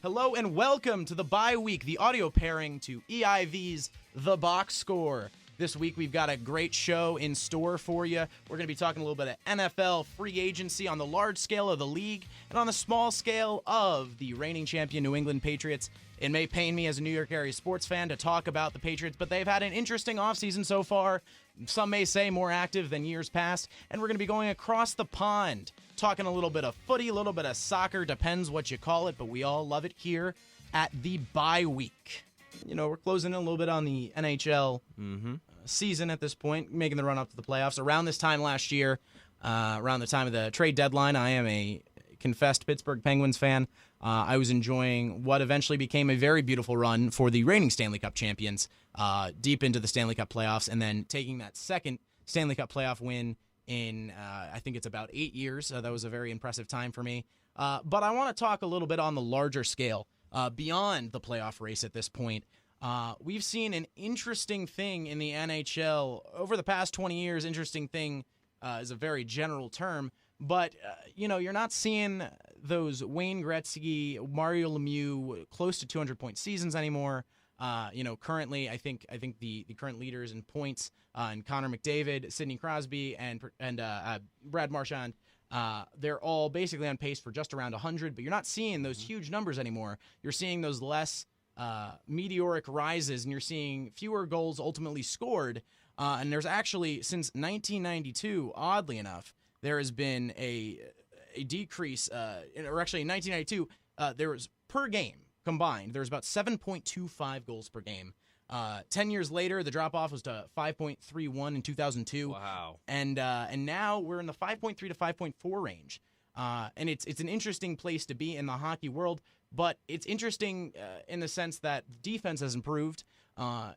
Hello and welcome to the bye week, the audio pairing to EIV's The Box Score. This week we've got a great show in store for you. We're going to be talking a little bit of NFL free agency on the large scale of the league and on the small scale of the reigning champion New England Patriots. It may pain me as a New York area sports fan to talk about the Patriots, but they've had an interesting offseason so far. Some may say more active than years past, and we're going to be going across the pond, talking a little bit of footy, a little bit of soccer, depends what you call it, but we all love it here at the bye week. You know, we're closing in a little bit on the NHL season at this point, making the run up to the playoffs. Around this time last year, around the time of the trade deadline, I am a confessed Pittsburgh Penguins fan. I was enjoying what eventually became a very beautiful run for the reigning Stanley Cup champions deep into the Stanley Cup playoffs, and then taking that second Stanley Cup playoff win in, I think it's about 8 years. That was a very impressive time for me. But I want to talk a little bit on the larger scale, beyond the playoff race at this point. We've seen an interesting thing in the NHL over the past 20 years. Interesting thing is a very general term, but you're not seeing those Wayne Gretzky, Mario Lemieux close to 200-point seasons anymore. Currently, I think the current leaders in points, and Connor McDavid, Sidney Crosby, and Brad Marchand, they're all basically on pace for just around 100. But you're not seeing those huge numbers anymore. You're seeing those less meteoric rises, and you're seeing fewer goals ultimately scored. And there's actually, since 1992, oddly enough, there has been a decrease, or actually in 1992, there was per game combined, there's about 7.25 goals per game. 10 years later, the drop-off was to 5.31 in 2002. Wow. And now we're in the 5.3 to 5.4 range. And it's an interesting place to be in the hockey world, but it's interesting in the sense that defense has improved.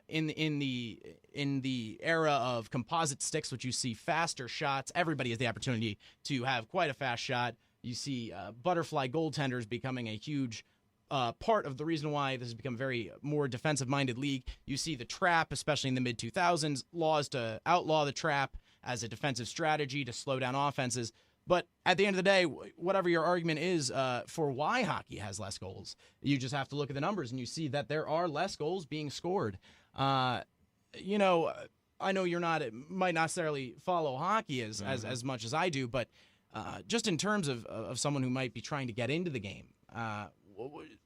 In the era of composite sticks, which you see faster shots, everybody has the opportunity to have quite a fast shot. You see butterfly goaltenders becoming a huge part of the reason why this has become a very more defensive-minded league. You see the trap, especially in the mid-2000s, laws to outlaw the trap as a defensive strategy to slow down offenses. But at the end of the day, whatever your argument is for why hockey has less goals, you just have to look at the numbers and you see that there are less goals being scored. I know might not necessarily follow hockey as much as I do, but just in terms of someone who might be trying to get into the game,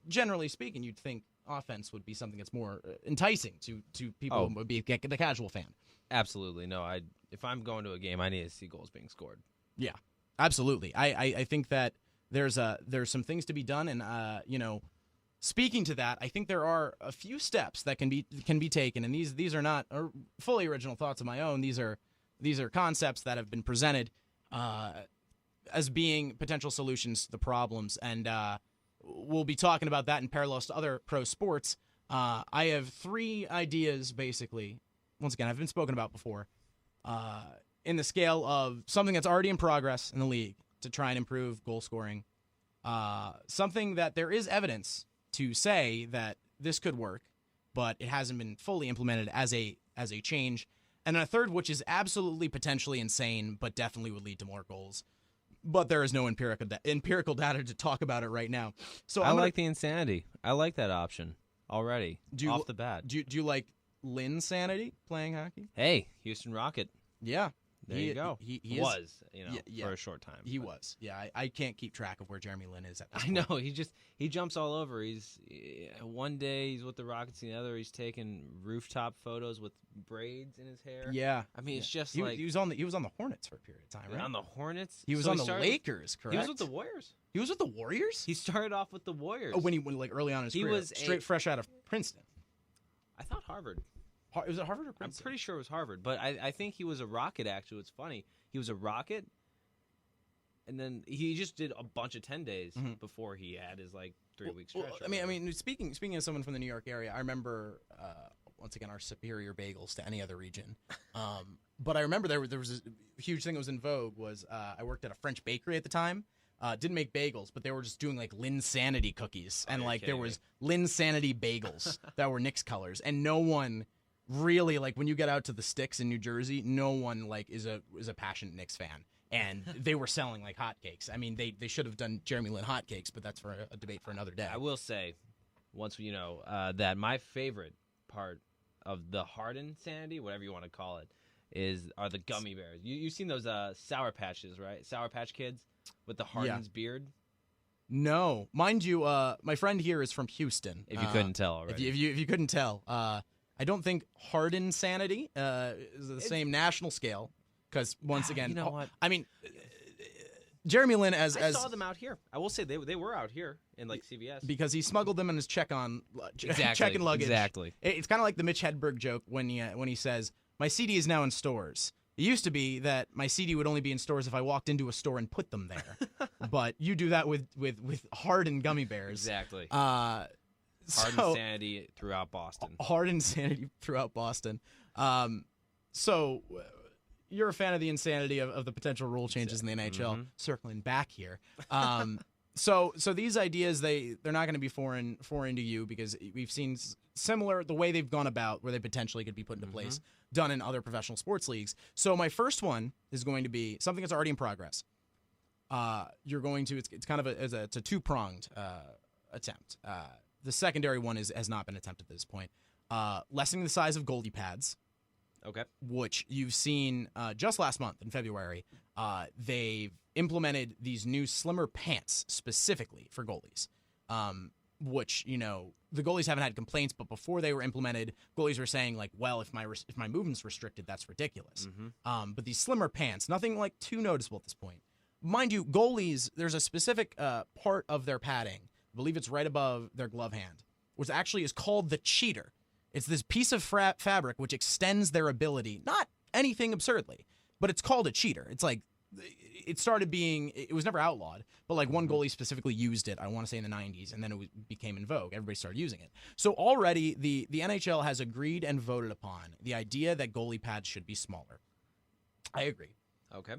generally speaking, you'd think offense would be something that's more enticing to people who would be the casual fan. Absolutely. No, if I'm going to a game, I need to see goals being scored. Yeah. Absolutely. I think that there's some things to be done, and speaking to that, I think there are a few steps that can be taken, and these are not fully original thoughts of my own. These are concepts that have been presented as being potential solutions to the problems, and we'll be talking about that in parallels to other pro sports. I have 3 ideas, basically. Once again, I've been spoken about before. In the scale of something that's already in progress in the league to try and improve goal scoring, something that there is evidence to say that this could work, but it hasn't been fully implemented as a change, and then a third, which is absolutely potentially insane, but definitely would lead to more goals. But there is no empirical data to talk about it right now. So I like the insanity. I like that option already off the bat. Do you like Linsanity playing hockey? Hey, Houston Rocket. Yeah. There you go. He was, yeah, for a short time. He was. Yeah, I can't keep track of where Jeremy Lin is at this point. point. I know. He jumps all over. He's one day he's with the Rockets, and the other he's taking rooftop photos with braids in his hair. Yeah. I mean, it's just he like was on the Hornets for a period of time, right? On the Hornets. He was on the Lakers, correct? He was with the Warriors. He was with the Warriors? He started off with the Warriors. Oh, when like early on in his career. Was straight fresh out of Princeton. I thought Harvard. Was it Harvard or Princeton? I'm pretty sure it was Harvard, but I think he was a Rocket, actually. It's funny. He was a Rocket, and then he just did a bunch of 10 days before he had his 3-week stretch. I mean, speaking of someone from the New York area, I remember once again our superior bagels to any other region. But I remember there was a huge thing that was in vogue. Was I worked at a French bakery at the time. Didn't make bagels, but they were just doing Linsanity cookies, and there was Linsanity bagels that were Knicks colors, and no one really when you get out to the sticks in New Jersey, no one is a passionate Knicks fan. and they were selling like hotcakes. I mean, they should have done Jeremy Lin hotcakes, but that's for a debate for another day. I will say, once that my favorite part of the Harden sanity, whatever you want to call it, are the gummy bears. You've seen those Sour Patches, right? Sour Patch Kids with the Harden's beard. No, mind you, my friend here is from Houston. If you couldn't tell already. If you couldn't tell, I don't think Harden sanity is the same national scale. Because once again, you know what? I mean, Jeremy Lin I saw them out here. I will say they were out here in like CVS because he smuggled them in his check-in luggage. Exactly. It's kind of like the Mitch Hedberg joke when he says, "My CD is now in stores." It used to be that my CD would only be in stores if I walked into a store and put them there. But you do that with Harden gummy bears. Exactly. Harden sanity throughout Boston. Harden sanity throughout Boston. So you're a fan of the insanity of the potential rule changes in the NHL. Circling back here. So these ideas, they're not going to be foreign to you because we've seen similar the way they've gone about where they potentially could be put into place done in other professional sports leagues. So my first one is going to be something that's already in progress. You're going to it's kind of it's a two-pronged attempt. The secondary one has not been attempted at this point. Lessening the size of goalie pads. Okay. Which you've seen just last month in February. They've implemented these new slimmer pants specifically for goalies, which, the goalies haven't had complaints, but before they were implemented, goalies were saying, like, well, if my movement's restricted, that's ridiculous. But these slimmer pants, nothing like too noticeable at this point. Mind you, goalies, there's a specific part of their padding, I believe it's right above their glove hand, which actually is called the cheater. It's this piece of fabric which extends their ability, not anything absurdly, but it's called a cheater. It's like, it was never outlawed, but like one goalie specifically used it, I want to say in the 90s, and then it became in vogue. Everybody started using it. So already the NHL has agreed and voted upon the idea that goalie pads should be smaller. I agree. Okay.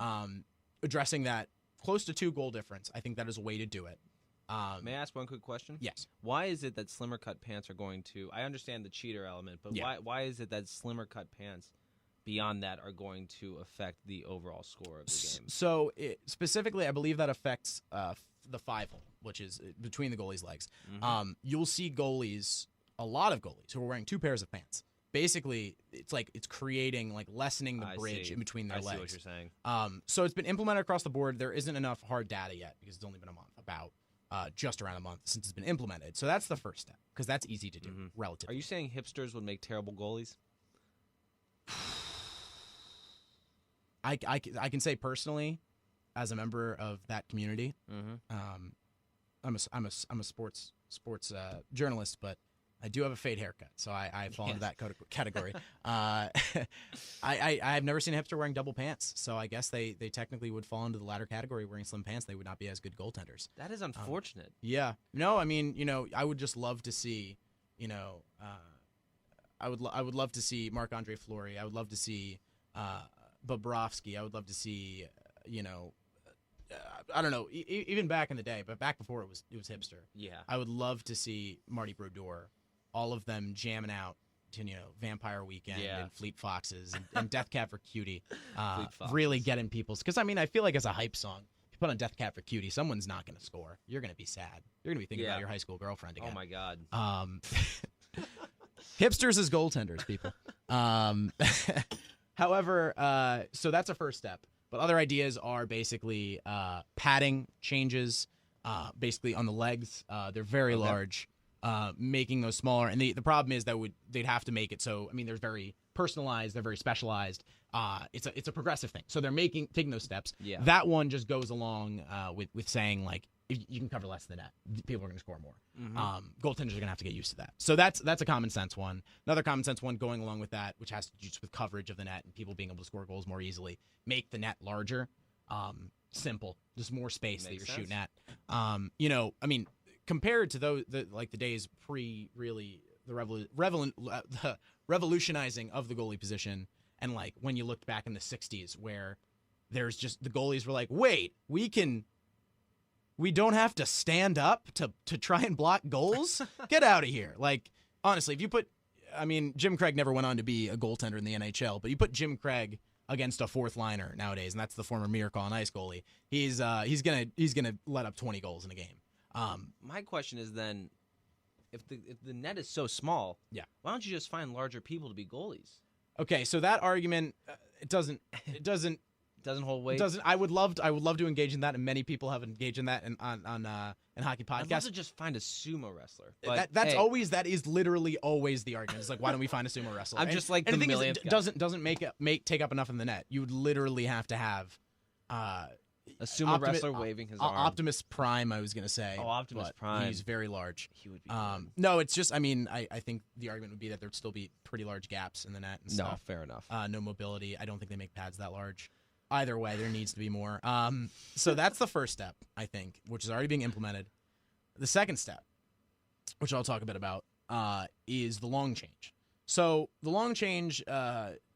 Addressing that close to 2 goal difference, I think that is a way to do it. May I ask one quick question? Yes. Why is it that slimmer cut pants are going to? I understand the cheater element, but why is it that slimmer cut pants, beyond that, are going to affect the overall score of the game? So specifically, I believe that affects the 5-hole, which is between the goalie's legs. You'll see a lot of goalies who are wearing 2 pairs of pants. Basically, it's creating lessening the bridge in between their legs. I see what you're saying. So it's been implemented across the board. There isn't enough hard data yet because it's only been a month, just around a month since it's been implemented. So that's the first step because that's easy to do relatively. Are you saying hipsters would make terrible goalies? I can say personally, as a member of that community, I'm a sports journalist, but I do have a fade haircut, so I fall into that category. I've never seen a hipster wearing double pants, so I guess they technically would fall into the latter category, wearing slim pants. They would not be as good goaltenders. That is unfortunate. Yeah. No, I mean, I would just love to see, I would love to see Marc-Andre Fleury. I would love to see Bobrovsky. I would love to see, I don't know, even back in the day, but back before it was hipster. Yeah. I would love to see Marty Brodeur, all of them jamming out to, Vampire Weekend and Fleet Foxes and Death Cab for Cutie, really getting people's, because I feel like as a hype song, if you put on Death Cab for Cutie, someone's not going to score. You're going to be sad. You're going to be thinking about your high school girlfriend again. Oh my God. Hipsters as goaltenders, people. However, so that's a first step. But other ideas are basically padding changes, basically on the legs. They're very large, making those smaller. And the problem is that they'd have to make it so, they're very personalized, they're very specialized. It's a progressive thing. So they're taking those steps. Yeah. That one just goes along with saying, if you can cover less than that, people are going to score more. Goaltenders are going to have to get used to that. So that's a common sense one. Another common sense one going along with that, which has to do just with coverage of the net and people being able to score goals more easily, make the net larger. Simple, just more space that you're shooting at. Compared to the days pre really the revolutionizing of the goalie position, and when you looked back in the 60s where there's just the goalies were like, wait, we don't have to stand up to try and block goals? Get out of here. Honestly, if you put, Jim Craig never went on to be a goaltender in the NHL, but you put Jim Craig against a fourth liner nowadays, and that's the former Miracle on Ice goalie. He's gonna let up 20 goals in a game. My question is then, if the net is so small, why don't you just find larger people to be goalies? Okay, so that argument it doesn't hold weight. I would love to engage in that, and many people have engaged in that on hockey podcasts. I'd love to just find a sumo wrestler. But that is literally always the argument. It's like, why don't we find a sumo wrestler? I'm just like the millionth guy. Doesn't take up enough in the net. You would literally have to have a sumo wrestler waving his arm. Optimus Prime, I was gonna say. Oh, Optimus Prime. He's very large. He would be. No, it's just. I mean, I think the argument would be that there'd still be pretty large gaps in the net and stuff. No, fair enough. No mobility. I don't think they make pads that large. Either way, there needs to be more. So that's the first step, I think, which is already being implemented. The second step, which I'll talk a bit about, is the long change. So the long change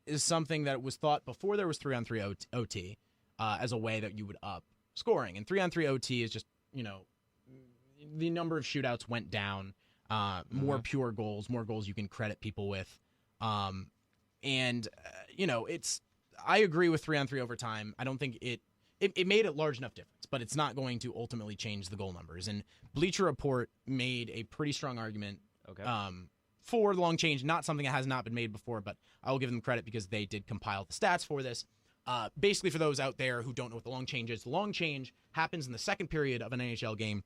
is something that was thought before there was 3-on-3 OT as a way that you would up scoring. And 3-on-3 OT is just, the number of shootouts went down, more pure goals, more goals you can credit people with. It's... I agree with 3-on-3 overtime. I don't think it made a large enough difference, but it's not going to ultimately change the goal numbers. And Bleacher Report made a pretty strong argument for the long change, not something that has not been made before, but I will give them credit because they did compile the stats for this. Basically, for those out there who don't know what the long change is, the long change happens in the second period of an NHL game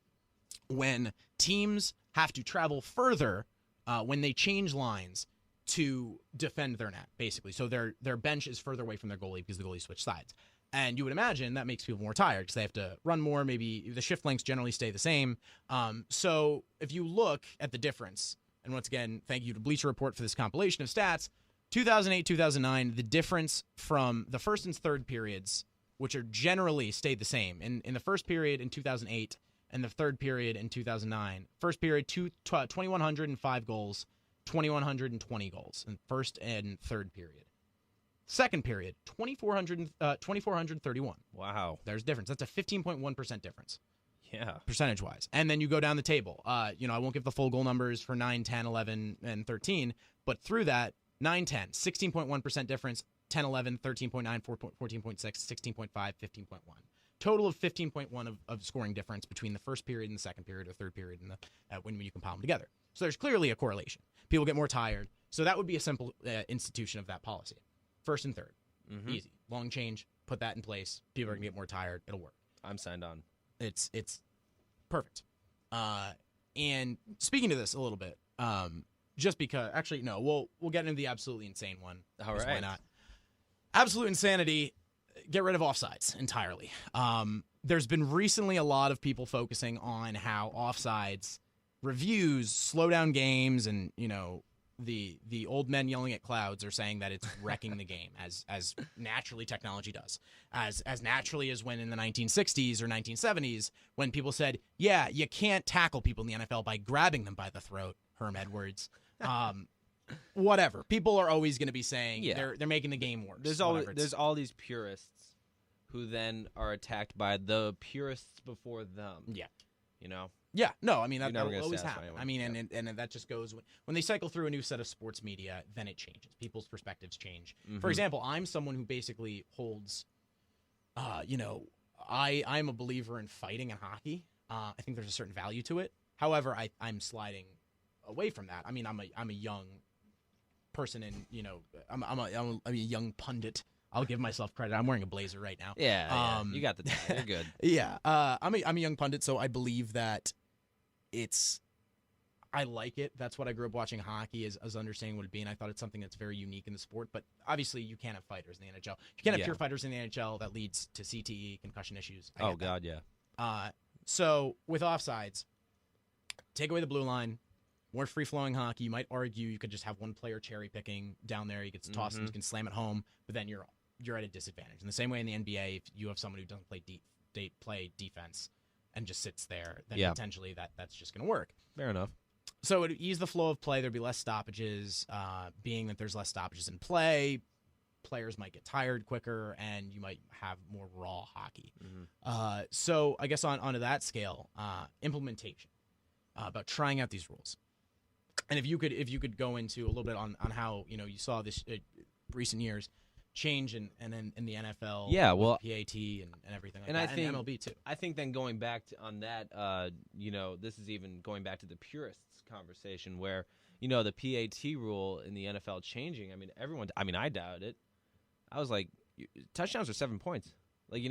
when teams have to travel further when they change lines to defend their net, basically. So their bench is further away from their goalie because the goalie switched sides. And you would imagine that makes people more tired because they have to run more. Maybe the shift lengths generally stay the same. So if you look at the difference, and once again, thank you to Bleacher Report for this compilation of stats, 2008, 2009, the difference from the first and third periods, which are generally stayed the same. In the first period in 2008 and the third period in 2009, first period, 2,105 goals, 2,120 goals in first and third period. Second period, 2,431. Wow. There's a difference. That's a 15.1% difference. Yeah. Percentage-wise. And then you go down the table. I won't give the full goal numbers for 9, 10, 11, and 13, but through that, 9, 10, 16.1% difference, 10, 11, 13.9, 14.6, 16.5, 15.1. Total of 15.1 of scoring difference between the first period and the second period or third period and when you compile them together. So there's clearly a correlation. People get more tired. So that would be a simple institution of that policy. First and third. Easy. Long change. Put that in place. People are going to get more tired. It'll work. I'm signed on. It's perfect. And speaking to this a little bit, just because, actually, no, we'll get into the absolutely insane one. All right. Why not? Absolute insanity. Get rid of offsides entirely. There's been recently a lot of people focusing on how offsides reviews slow down games, and the old men yelling at clouds are saying that it's wrecking the game as naturally technology does, as naturally as when in the 1960s or 1970s when people said, yeah, you can't tackle people in the NFL by grabbing them by the throat. Herm Edwards. Whatever. People are always going to be saying they're making the game worse. There's all these purists who then are attacked by the purists before them. Yeah. Yeah, no, I mean, that will always satisfy happen. anyone. I mean, and that just goes, when they cycle through a new set of sports media, then it changes. People's perspectives change. For example, I'm someone who basically holds, I'm a believer in fighting in hockey. I think there's a certain value to it. However, I'm sliding away from that. I mean, I'm a young person, and I'm a young pundit. I'll give myself credit. I'm wearing a blazer right now. Yeah, you got the tie. You're good. Yeah, I'm a young pundit, so I believe that I like it. That's what I grew up watching hockey, is understanding what it be, and I thought it's something that's very unique in the sport. But obviously, you can't have fighters in the NHL. You can't have pure fighters in the NHL. That leads to CTE, concussion issues. Oh God, yeah. So with offsides, take away the blue line. More free-flowing hockey. You might argue you could just have one player cherry-picking down there. You could toss him, you can slam it home, but then you're at a disadvantage. In the same way in the NBA, if you have someone who doesn't play defense and just sits there, then potentially that's just going to work. Fair enough. So it would ease the flow of play. There'd be less stoppages. Being that there's less stoppages in play, players might get tired quicker, and you might have more raw hockey. So I guess onto that scale, implementation, about trying out these rules. And if you could go into a little bit on how you saw this recent years, change in the NFL. Yeah, with well, PAT and everything like and that, I think and MLB too. I think then going back on that, this is even going back to the purists conversation where the PAT rule in the NFL changing. I mean, I doubt it. I was like, touchdowns are 7 points. Like,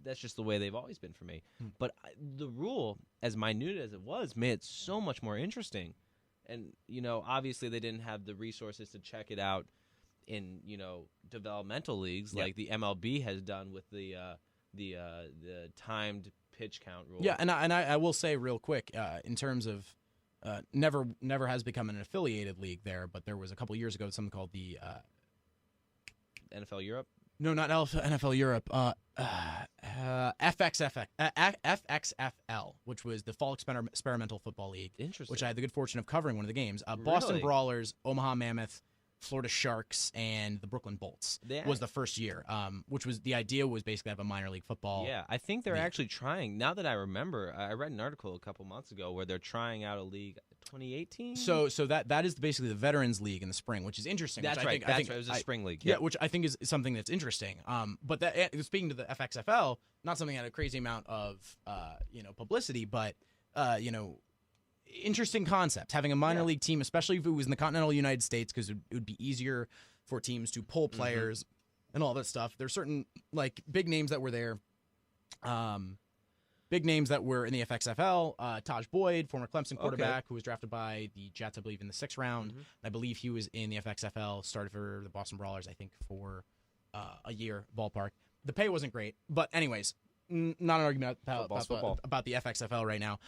that's just the way they've always been for me. But the rule, as minute as it was, made it so much more interesting. And, obviously they didn't have the resources to check it out in, developmental leagues like the MLB has done with the timed pitch count rule. Yeah, and I will say real quick, in terms of never has become an affiliated league there, but there was a couple years ago something called the NFL Europe? No, not NFL Europe. FXFL, which was the Fall Experimental Football League. Interesting. Which I had the good fortune of covering one of the games. Boston Brawlers, Omaha Mammoth, Florida Sharks, and the Brooklyn Bolts was the first year. Which was the idea was basically have a minor league football. Yeah, I think they're actually trying. Now that I remember, I read an article a couple months ago where they're trying out a league 2018. So that is basically the Veterans League in the spring, which is interesting. That's right. It was a spring league. Yeah, which I think is something that's interesting. But speaking to the FXFL, not something that had a crazy amount of publicity, but interesting concept. Having a minor league team, especially if it was in the continental United States, because it would be easier for teams to pull players and all that stuff. There's certain big names that were there. Big names that were in the FXFL, Taj Boyd, former Clemson quarterback, who was drafted by the Jets, I believe, in the 6th round. I believe he was in the FXFL, started for the Boston Brawlers, I think, for a year, ballpark. The pay wasn't great, but anyways, not an argument about the FXFL right now.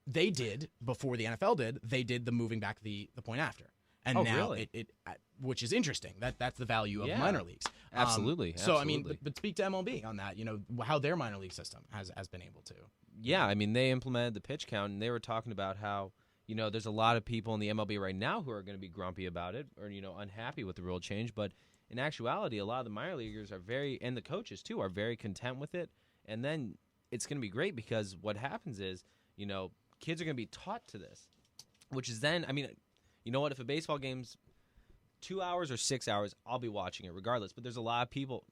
They did, before the NFL did, they did the moving back the point after. And now really? it which is interesting. That's the value of minor leagues. Absolutely. So I mean, but speak to MLB on that. How their minor league system has been able to. Yeah, I mean they implemented the pitch count, and they were talking about how there's a lot of people in the MLB right now who are going to be grumpy about it or unhappy with the rule change. But in actuality, a lot of the minor leaguers and the coaches too are very content with it. And then it's going to be great because what happens is kids are going to be taught to this, which is then you know what? If a baseball game's 2 hours or 6 hours, I'll be watching it regardless. But there's a lot of people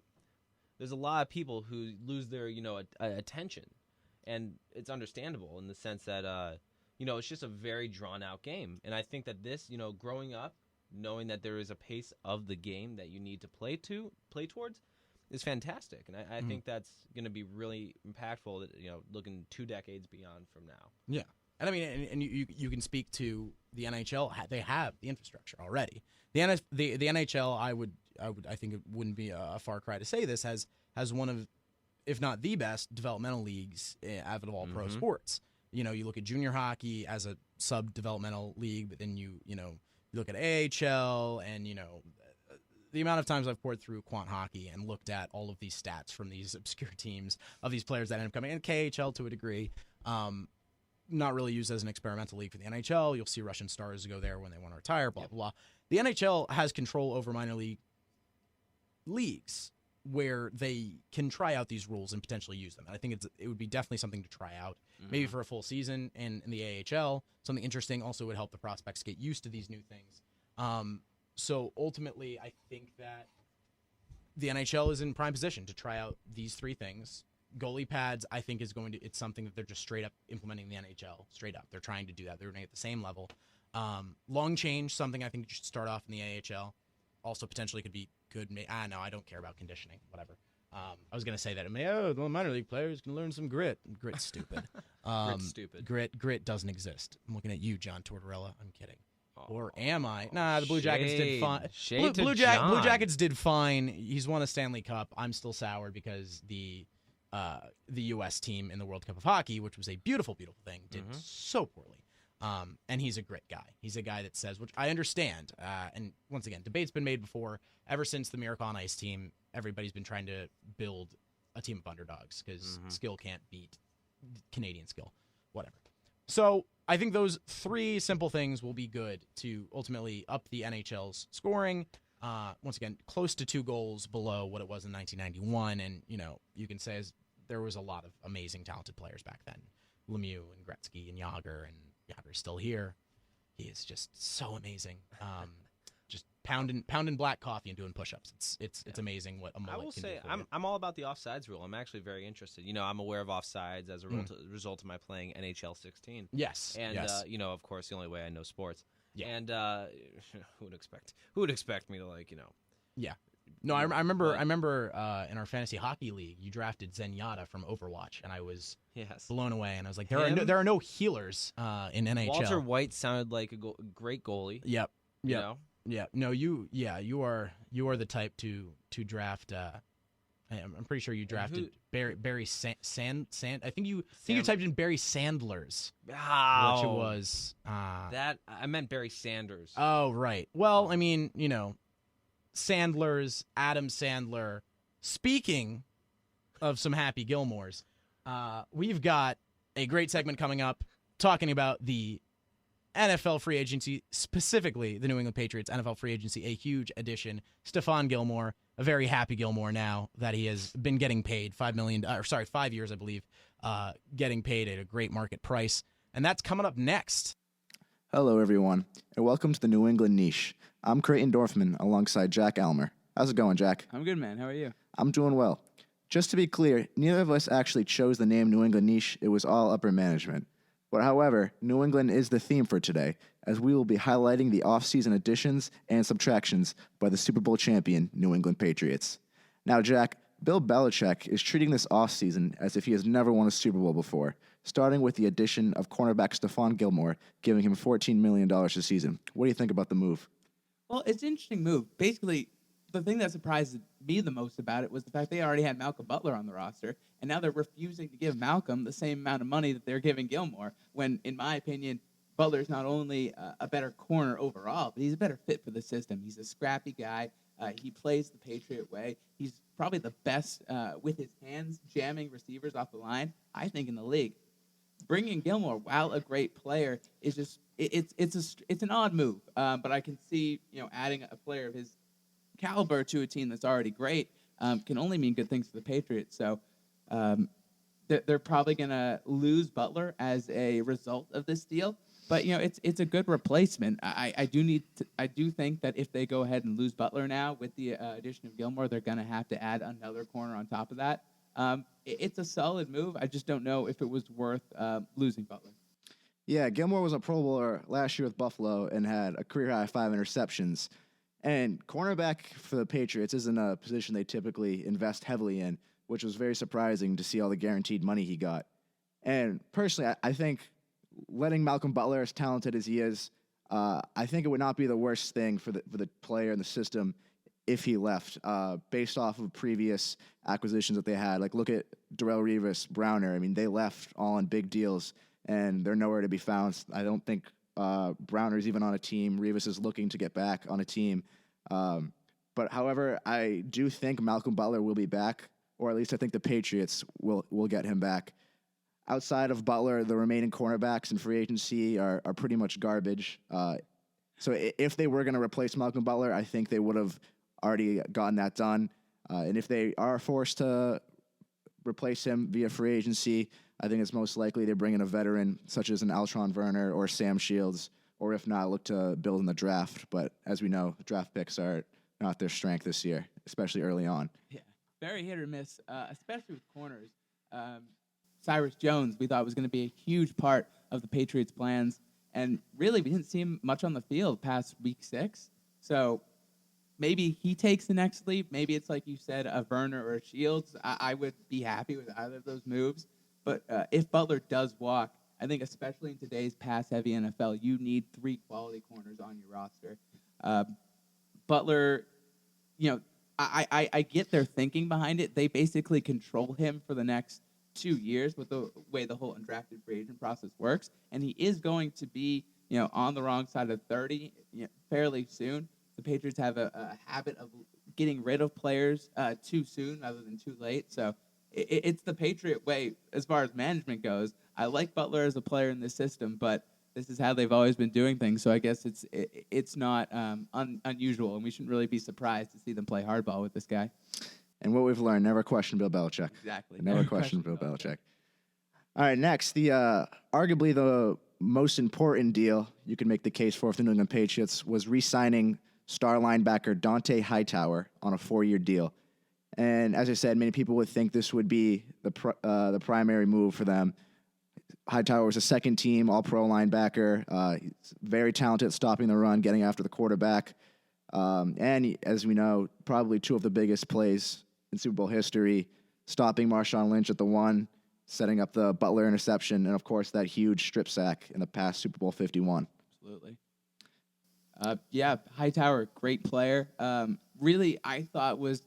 who lose their attention, and it's understandable in the sense that it's just a very drawn out game. And I think that this growing up, knowing that there is a pace of the game that you need to play towards, is fantastic. And I think that's going to be really impactful. Looking 2 decades beyond from now. Yeah. And I mean, and you can speak to the NHL. They have the infrastructure already. The NHL, I think it wouldn't be a far cry to say this, has one of, if not the best, developmental leagues out of all pro sports. You look at junior hockey as a sub-developmental league, but then you look at AHL, and the amount of times I've poured through Quant Hockey and looked at all of these stats from these obscure teams of these players that end up coming, and KHL to a degree. Not really used as an experimental league for the NHL. You'll see Russian stars go there when they want to retire, blah, blah, blah. The NHL has control over minor league leagues where they can try out these rules and potentially use them. And I think it would be definitely something to try out, maybe for a full season in the AHL. Something interesting also would help the prospects get used to these new things. So ultimately, I think that the NHL is in prime position to try out these 3 things. Goalie pads, I think, it's something that they're just straight up implementing in the NHL. Straight up. They're trying to do that. They're doing it at the same level. Long change, something I think you should start off in the AHL. Also potentially could be good. No, I don't care about conditioning. Whatever. I was going to say that. The minor league players can learn some grit. Grit's stupid. Grit's stupid. Grit doesn't exist. I'm looking at you, John Tortorella. I'm kidding. Or am I? Nah, the Blue Jackets did fine. Blue Jackets did fine. He's won a Stanley Cup. I'm still soured because the U.S. team in the World Cup of Hockey, which was a beautiful, beautiful thing, did so poorly. And he's a great guy. He's a guy that says, which I understand. And once again, debate's been made before. Ever since the Miracle on Ice team, everybody's been trying to build a team of underdogs because skill can't beat Canadian skill. Whatever. So I think those 3 simple things will be good to ultimately up the NHL's scoring. Once again, close to 2 goals below what it was in 1991. And, you can say there was a lot of amazing, talented players back then. Lemieux and Gretzky and Yager, and Yager's still here. He is just so amazing. Just pounding black coffee and doing push-ups. It's amazing what a mullet I will can say do for you. I'm all about the offsides rule. I'm actually very interested. I'm aware of offsides as a result of my playing NHL 16. Yes. And yes. of course, the only way I know sports. Yeah. And who would expect me to Yeah. No, I remember in our fantasy hockey league, you drafted Zenyatta from Overwatch, and I was blown away. And I was like, there are no healers in NHL. Walter White sounded like a great goalie. Yep. You know? Yeah. No, you are the type to draft. I'm pretty sure you drafted Barry Sand. I think you typed in Barry Sandler's. Oh, which it was that I meant Barry Sanders. Oh, right. Well, I mean, Sandler's, Adam Sandler. Speaking of some Happy Gilmores, we've got a great segment coming up talking about the NFL free agency, specifically the New England Patriots NFL free agency, a huge addition. Stephon Gilmore, a very happy Gilmore now that he has been getting paid 5 years, I believe, getting paid at a great market price. And that's coming up next. Hello, everyone, and welcome to the New England Niche. I'm Creighton Dorfman alongside Jack Aylmer. How's it going, Jack? I'm good, man. How are you? I'm doing well. Just to be clear, neither of us actually chose the name New England Niche. It was all upper management. But however, New England is the theme for today, as we will be highlighting the offseason additions and subtractions by the Super Bowl champion New England Patriots. Now, Jack, Bill Belichick is treating this offseason as if he has never won a Super Bowl before, starting with the addition of cornerback Stephon Gilmore, giving him $14 million a season. What do you think about the move? Well, it's an interesting move. Basically, the thing that surprised me the most about it was the fact they already had Malcolm Butler on the roster, and now they're refusing to give Malcolm the same amount of money that they're giving Gilmore, when, in my opinion, Butler's not only a better corner overall, but he's a better fit for the system. He's a scrappy guy. He plays the Patriot way. He's probably the best with his hands jamming receivers off the line, I think, in the league. Bringing Gilmore, while a great player, is just it's an odd move. But I can see adding a player of his caliber to a team that's already great can only mean good things for the Patriots. So they're probably going to lose Butler as a result of this deal. But it's a good replacement. I do think that if they go ahead and lose Butler now with the addition of Gilmore, they're going to have to add another corner on top of that. It's a solid move. I just don't know if it was worth losing Butler. Yeah, Gilmore was a Pro Bowler last year with Buffalo and had a career-high 5 interceptions. And cornerback for the Patriots isn't a position they typically invest heavily in, which was very surprising to see all the guaranteed money he got. And personally, I think letting Malcolm Butler, as talented as he is, I think it would not be the worst thing for the player and the system if he left, based off of previous acquisitions that they had. Like, look at Darrelle Revis, Browner. I mean, they left all on big deals, and they're nowhere to be found. I don't think Browner's even on a team. Revis is looking to get back on a team. But, however, I do think Malcolm Butler will be back, or at least I think the Patriots will get him back. Outside of Butler, the remaining cornerbacks in free agency are pretty much garbage. So if they were going to replace Malcolm Butler, I think they would have already gotten that done. And if they are forced to replace him via free agency, I think it's most likely they bring in a veteran such as an Altron Werner or Sam Shields, or if not, look to build in the draft. But as we know, draft picks are not their strength this year, especially early on. Yeah, very hit or miss, especially with corners. Cyrus Jones, we thought was going to be a huge part of the Patriots' plans, and really we didn't see him much on the field past week 6. So maybe he takes the next leap. Maybe it's like you said, a Werner or a Shields. I would be happy with either of those moves. But if Butler does walk, I think especially in today's pass-heavy NFL, you need 3 quality corners on your roster. Butler, I get their thinking behind it. They basically control him for the next 2 years with the way the whole undrafted free agent process works, and he is going to be, on the wrong side of 30 fairly soon. The Patriots have a habit of getting rid of players too soon rather than too late. So it's the Patriot way as far as management goes. I like Butler as a player in this system, but this is how they've always been doing things. So I guess it's not unusual, and we shouldn't really be surprised to see them play hardball with this guy. And what we've learned, never question Bill Belichick. Exactly. Never question Bill Belichick. All right, next, the arguably the most important deal you can make the case for the New England Patriots was re-signing star linebacker Dante Hightower on a 4-year deal. And as I said, many people would think this would be the primary move for them. Hightower was a second-team All-Pro linebacker. He's very talented at stopping the run, getting after the quarterback. As we know, probably two of the biggest plays in Super Bowl history, stopping Marshawn Lynch at the 1, setting up the Butler interception, and, of course, that huge strip sack in the past Super Bowl 51. Absolutely. Hightower, great player. Really, I thought was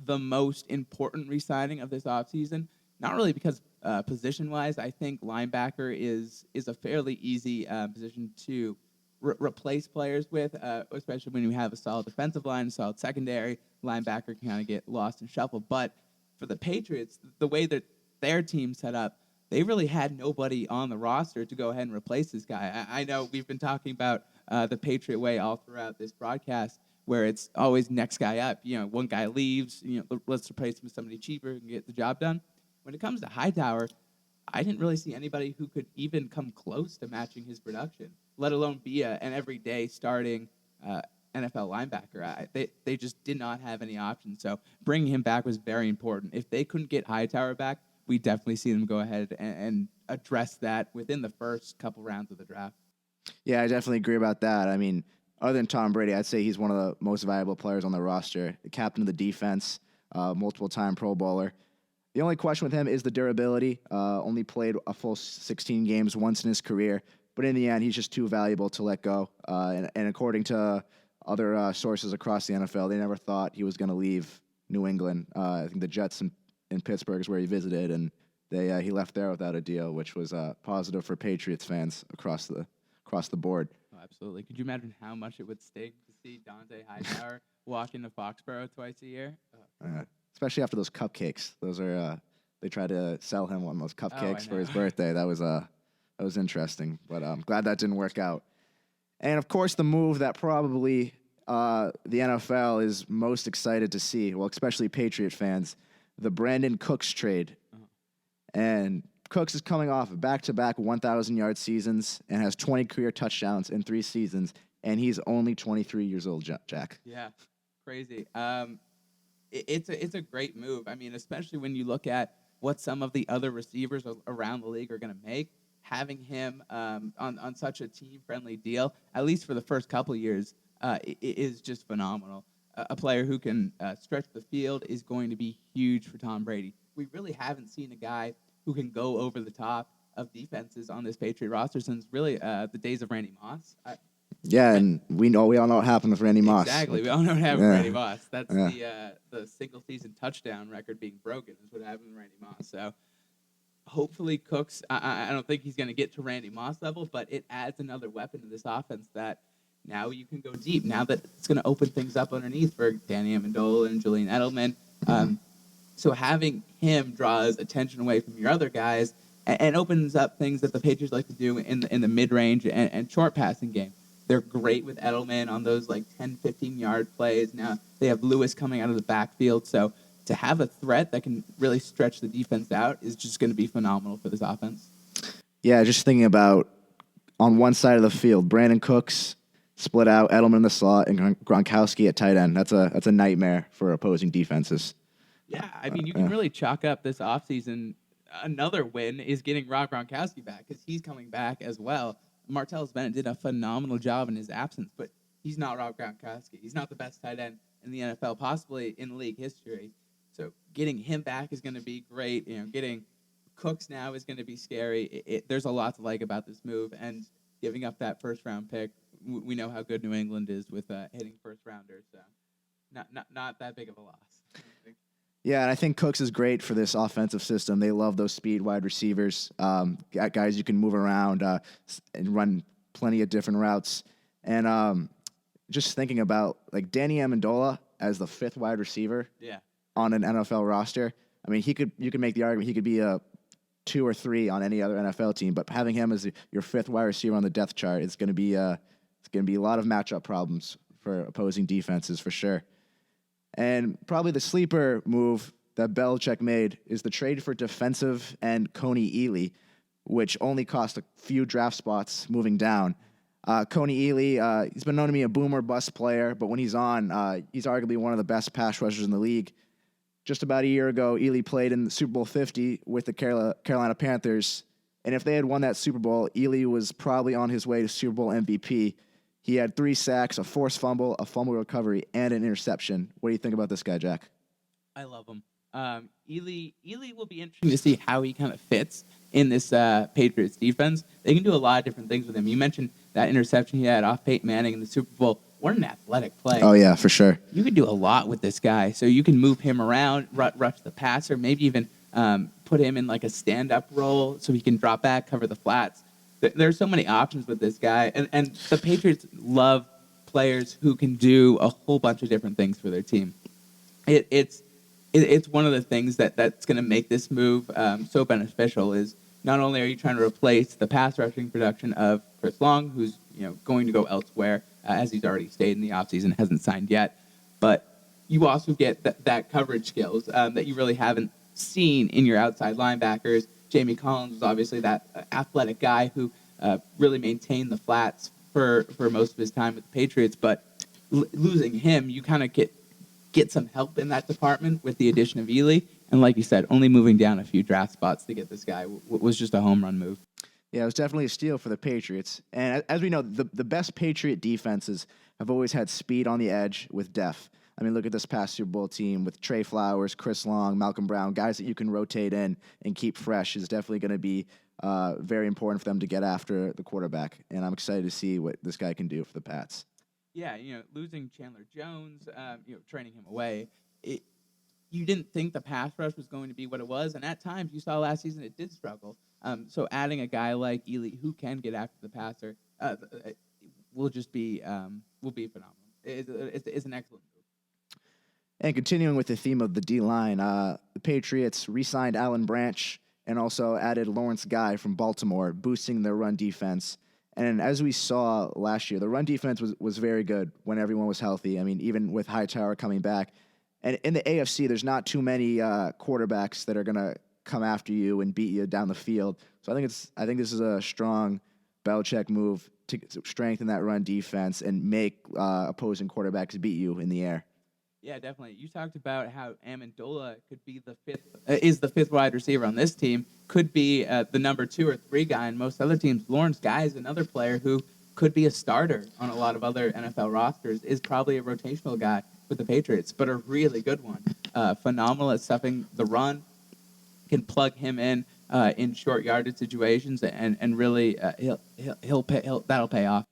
the most important re-signing of this offseason. Not really because position-wise, I think linebacker is a fairly easy position to replace players with, especially when you have a solid defensive line, a solid secondary. Linebacker can kind of get lost and shuffle. But for the Patriots, the way that their team set up, they really had nobody on the roster to go ahead and replace this guy. I know we've been talking about the Patriot way all throughout this broadcast, where it's always next guy up. One guy leaves, let's replace him with somebody cheaper who can get the job done. When it comes to Hightower, I didn't really see anybody who could even come close to matching his production, let alone be an everyday starting NFL linebacker. They just did not have any options. So bringing him back was very important. If they couldn't get Hightower back, we definitely see them go ahead and address that within the first couple rounds of the draft. Yeah, I definitely agree about that. I mean, other than Tom Brady, I'd say he's one of the most valuable players on the roster. The captain of the defense, multiple-time Pro Bowler. The only question with him is the durability. Only played a full 16 games once in his career. But in the end, he's just too valuable to let go. And according to other sources across the NFL, they never thought he was going to leave New England. I think the Jets in Pittsburgh is where he visited, and he left there without a deal, which was positive for Patriots fans across the board. Oh, absolutely. Could you imagine how much it would stink to see Dante Hightower walk into Foxborough twice a year? Especially after those cupcakes. Those are they tried to sell him one of those cupcakes for his birthday. That was interesting, but I'm glad that didn't work out. And of course, the move that probably the NFL is most excited to see, well, especially Patriot fans, the Brandon Cooks trade. And Cooks is coming off back-to-back 1,000-yard seasons and has 20 career touchdowns in 3 seasons, and he's only 23 years old, Jack. Yeah, crazy. It's a great move. I mean, especially when you look at what some of the other receivers around the league are going to make. Having him on such a team-friendly deal, at least for the first couple of years, is just phenomenal. A player who can stretch the field is going to be huge for Tom Brady. We really haven't seen a guy who can go over the top of defenses on this Patriot roster since really the days of Randy Moss. And we all know what happened with Randy Moss. Exactly, we all know what happened with Randy Moss. That's the single-season touchdown record being broken is what happened with Randy Moss. So hopefully Cooks, I don't think he's going to get to Randy Moss level, but it adds another weapon to this offense that now you can go deep. Now that it's going to open things up underneath for Danny Amendola and Julian Edelman. So having him draws attention away from your other guys and opens up things that the Patriots like to do in the mid-range and short passing game. They're great with Edelman on those 10, 15-yard plays. Now they have Lewis coming out of the backfield. So to have a threat that can really stretch the defense out is just going to be phenomenal for this offense. Yeah, just thinking about on one side of the field, Brandon Cooks split out, Edelman in the slot, and Gronkowski at tight end. That's a nightmare for opposing defenses. Yeah, I mean, you can really chalk up this offseason. Another win is getting Rob Gronkowski back because he's coming back as well. Martellus Bennett did a phenomenal job in his absence, but he's not Rob Gronkowski. He's not the best tight end in the NFL, possibly in league history. So getting him back is going to be great. Getting Cooks now is going to be scary. There's a lot to like about this move, and giving up that first-round pick, we know how good New England is with hitting first-rounders. So not that big of a loss. Yeah, and I think Cooks is great for this offensive system. They love those speed wide receivers, guys you can move around and run plenty of different routes. And just thinking about Danny Amendola as the 5th wide receiver on an NFL roster. I mean, you could make the argument he could be a 2 or 3 on any other NFL team, but having him as your 5th wide receiver on the depth chart, it's going to be a lot of matchup problems for opposing defenses for sure. And probably the sleeper move that Belichick made is the trade for defensive end Coney Ealy, which only cost a few draft spots moving down. Coney Ely, he's been known to be a boomer bust player, but when he's on, he's arguably one of the best pass rushers in the league. Just about a year ago, Ely played in the Super Bowl 50 with the Carolina Panthers, and if they had won that Super Bowl, Ely was probably on his way to Super Bowl MVP. He had 3 sacks, a forced fumble, a fumble recovery, and an interception. What do you think about this guy, Jack? I love him. Ely will be interesting to see how he kind of fits in this Patriots defense. They can do a lot of different things with him. You mentioned that interception he had off Peyton Manning in the Super Bowl. What an athletic play. Oh, yeah, for sure. You can do a lot with this guy. So you can move him around, rush the passer, maybe even put him in like a stand-up role so he can drop back, cover the flats. There's so many options with this guy. And the Patriots love players who can do a whole bunch of different things for their team. It's one of the things that's going to make this move so beneficial is not only are you trying to replace the pass rushing production of Chris Long, who's going to go elsewhere, as he's already stayed in the offseason, hasn't signed yet, but you also get that coverage skills that you really haven't seen in your outside linebackers. Jamie Collins was obviously that athletic guy who really maintained the flats for most of his time with the Patriots, but losing him, you kind of get some help in that department with the addition of Ely. And like you said, only moving down a few draft spots to get this guy was just a home run move. Yeah, it was definitely a steal for the Patriots. And as we know, the best Patriot defenses have always had speed on the edge with depth. I mean, look at this past Super Bowl team with Trey Flowers, Chris Long, Malcolm Brown, guys that you can rotate in and keep fresh is definitely going to be very important for them to get after the quarterback. And I'm excited to see what this guy can do for the Pats. Yeah, losing Chandler Jones, training him away, you didn't think the pass rush was going to be what it was, and at times you saw last season it did struggle. So adding a guy like Ely who can get after the passer will be phenomenal. It's an excellent move. And continuing with the theme of the D-line, the Patriots re-signed Alan Branch and also added Lawrence Guy from Baltimore, boosting their run defense. And as we saw last year, the run defense was very good when everyone was healthy. I mean, even with Hightower coming back. And in the AFC, there's not too many quarterbacks that are going to come after you and beat you down the field. So I think this is a strong Belichick move to strengthen that run defense and make opposing quarterbacks beat you in the air. Yeah, definitely. You talked about how Amendola could be the fifth wide receiver on this team, could be the number 2 or 3 guy in most other teams. Lawrence Guy is another player who could be a starter on a lot of other NFL rosters, is probably a rotational guy with the Patriots, but a really good one. Phenomenal at stuffing the run, can plug him in short yardage situations, and really that'll pay off.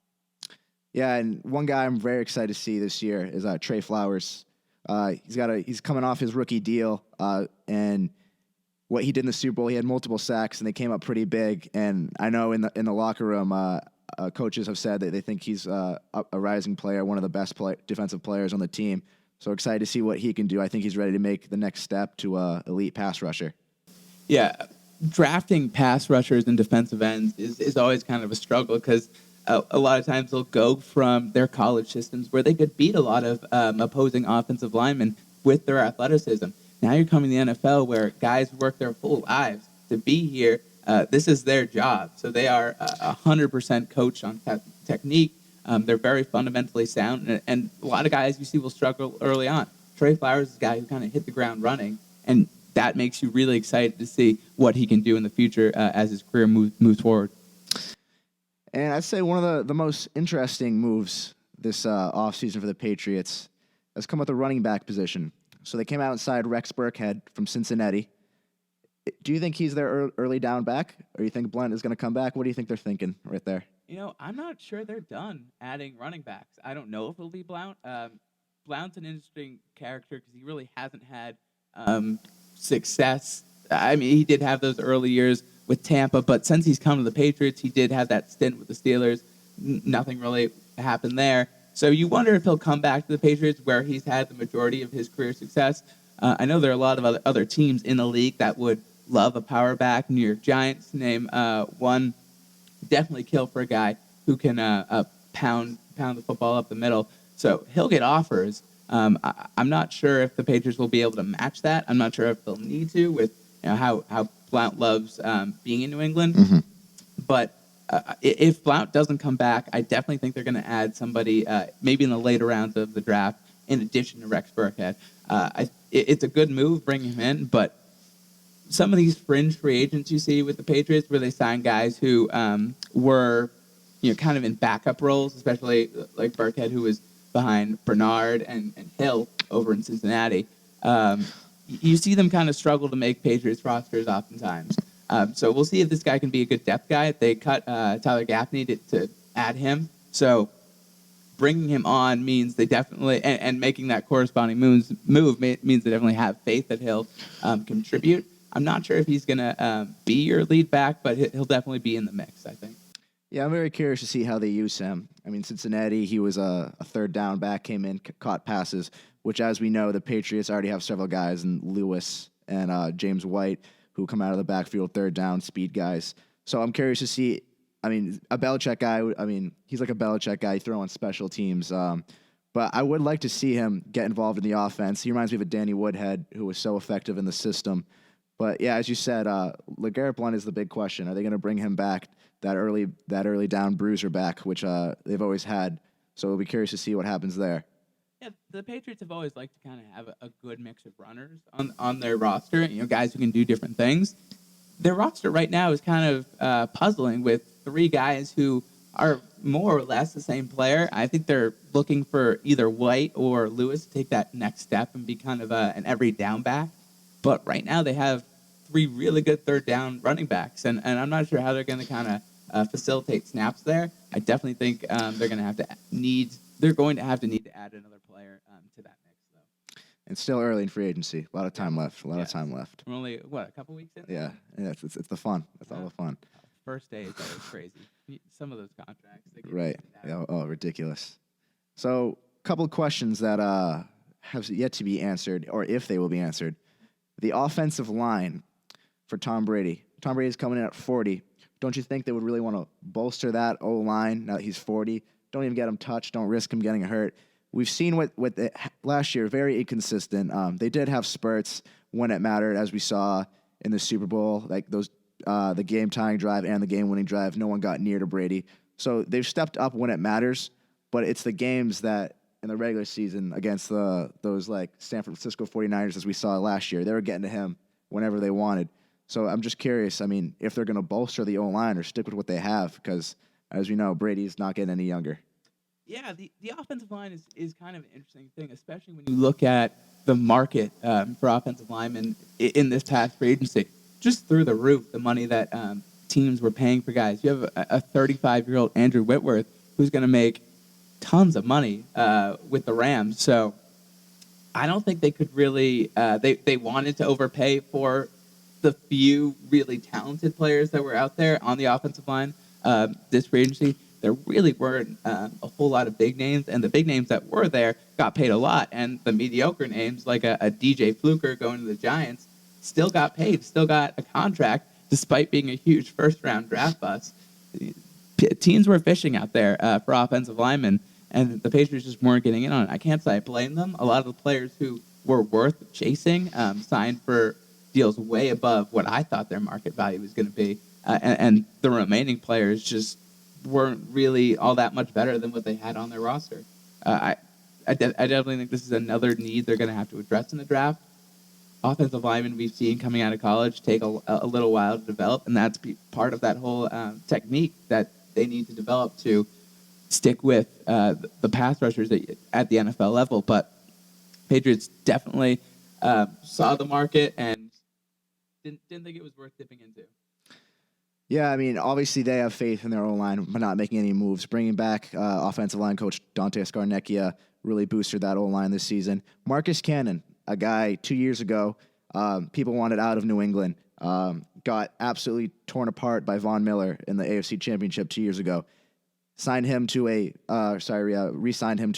Yeah, and one guy I'm very excited to see this year is Trey Flowers. He's coming off his rookie deal, and what he did in the Super Bowl, he had multiple sacks, and they came up pretty big. And I know in the locker room, coaches have said that they think he's a rising player, one of the best defensive players on the team. So excited to see what he can do. I think he's ready to make the next step to elite pass rusher. Yeah, drafting pass rushers and defensive ends is always kind of a struggle because a lot of times they'll go from their college systems where they could beat a lot of opposing offensive linemen with their athleticism. Now you're coming to the NFL where guys work their full lives to be here. This is their job. So they are 100% coached on technique. They're very fundamentally sound. And a lot of guys you see will struggle early on. Trey Flowers is a guy who kind of hit the ground running. And that makes you really excited to see what he can do in the future as his career moves forward. And I'd say one of the most interesting moves this offseason for the Patriots has come at the running back position. So they came out and signed Rex Burkhead from Cincinnati. Do you think he's their early down back, or you think Blount is going to come back? What do you think they're thinking right there? I'm not sure they're done adding running backs. I don't know if it'll be Blount. Blount's an interesting character because he really hasn't had success. I mean, he did have those early years with Tampa, but since he's come to the Patriots, he did have that stint with the Steelers. Nothing really happened there. So you wonder if he'll come back to the Patriots where he's had the majority of his career success. I know there are a lot of other teams in the league that would love a power back. New York Giants, name one, definitely kill for a guy who can pound the football up the middle. So he'll get offers. I'm not sure if the Patriots will be able to match that. I'm not sure if they'll need to with how Blount loves being in New England. Mm-hmm. But if Blount doesn't come back, I definitely think they're going to add somebody maybe in the later rounds of the draft in addition to Rex Burkhead. It's a good move bringing him in, but some of these fringe free agents you see with the Patriots where they sign guys who were kind of in backup roles, especially like Burkhead, who was behind Bernard and Hill over in Cincinnati. You see them kind of struggle to make Patriots rosters oftentimes. So we'll see if this guy can be a good depth guy. They cut Tyler Gaffney to add him. So bringing him on means they definitely, and making that corresponding move means they definitely have faith that he'll contribute. I'm not sure if he's going to be your lead back, but he'll definitely be in the mix, I think. Yeah, I'm very curious to see how they use him. I mean, Cincinnati, he was a third down back, came in, caught passes, which, as we know, the Patriots already have several guys in Lewis and James White who come out of the backfield, third down, speed guys. So I'm curious to see, I mean, a Belichick guy, he's like a Belichick guy throwing special teams. But I would like to see him get involved in the offense. He reminds me of a Danny Woodhead who was so effective in the system. But, yeah, as you said, LeGarrette Blount is the big question. Are they going to bring him back, that early down bruiser back, which they've always had? So we'll be curious to see what happens there. Yeah, the Patriots have always liked to kind of have a good mix of runners on their roster, guys who can do different things. Their roster right now is kind of puzzling with three guys who are more or less the same player. I think they're looking for either White or Lewis to take that next step and be kind of an every down back. But right now they have three really good third down running backs, and I'm not sure how they're going to kind of facilitate snaps there. I definitely think they're going to have to need to add another player to that mix, though. It's still early in free agency. A lot of time left. We're only, a couple weeks in? Yeah, it's the fun. It's all the fun. First day is always crazy. Some of those contracts. They get Right. Ridiculous. So, a couple of questions that have yet to be answered, or if they will be answered. The offensive line for Tom Brady. Tom Brady's coming in at 40. Don't you think they would really want to bolster that O-line now that he's 40? Don't even get him touched. Don't risk him getting hurt. We've seen what last year, very inconsistent. They did have spurts when it mattered, as we saw in the Super Bowl, like those the game-tying drive and the game-winning drive. No one got near to Brady. So they've stepped up when it matters, but it's the games that in the regular season against those like San Francisco 49ers, as we saw last year, they were getting to him whenever they wanted. So I'm just curious, if they're going to bolster the O-line or stick with what they have, because as we know, Brady's not getting any younger. Yeah, the offensive line is kind of an interesting thing, especially when you look at the market for offensive linemen in this past free agency. Just through the roof, the money that teams were paying for guys. You have a 35-year-old Andrew Whitworth who's going to make tons of money with the Rams. So I don't think they could really they wanted to overpay for the few really talented players that were out there on the offensive line this free agency. There really weren't a whole lot of big names, and the big names that were there got paid a lot, and the mediocre names like a DJ Fluker going to the Giants still got paid, still got a contract despite being a huge first-round draft bust. Teams were fishing out there for offensive linemen, and the Patriots just weren't getting in on it. I can't say I blame them. A lot of the players who were worth chasing signed for deals way above what I thought their market value was going to be, and the remaining players just weren't really all that much better than what they had on their roster. I definitely think this is another need they're going to have to address in the draft. Offensive linemen we've seen coming out of college take a little while to develop, and that's part of that whole technique that they need to develop to stick with the pass rushers at the NFL level. But Patriots definitely saw the market and didn't think it was worth dipping into. Yeah, obviously they have faith in their own line, but not making any moves. Bringing back offensive line coach Dante Scarnecchia really boosted that O-line this season. Marcus Cannon, a guy 2 years ago, people wanted out of New England, got absolutely torn apart by Von Miller in the AFC Championship 2 years ago. Re-signed him to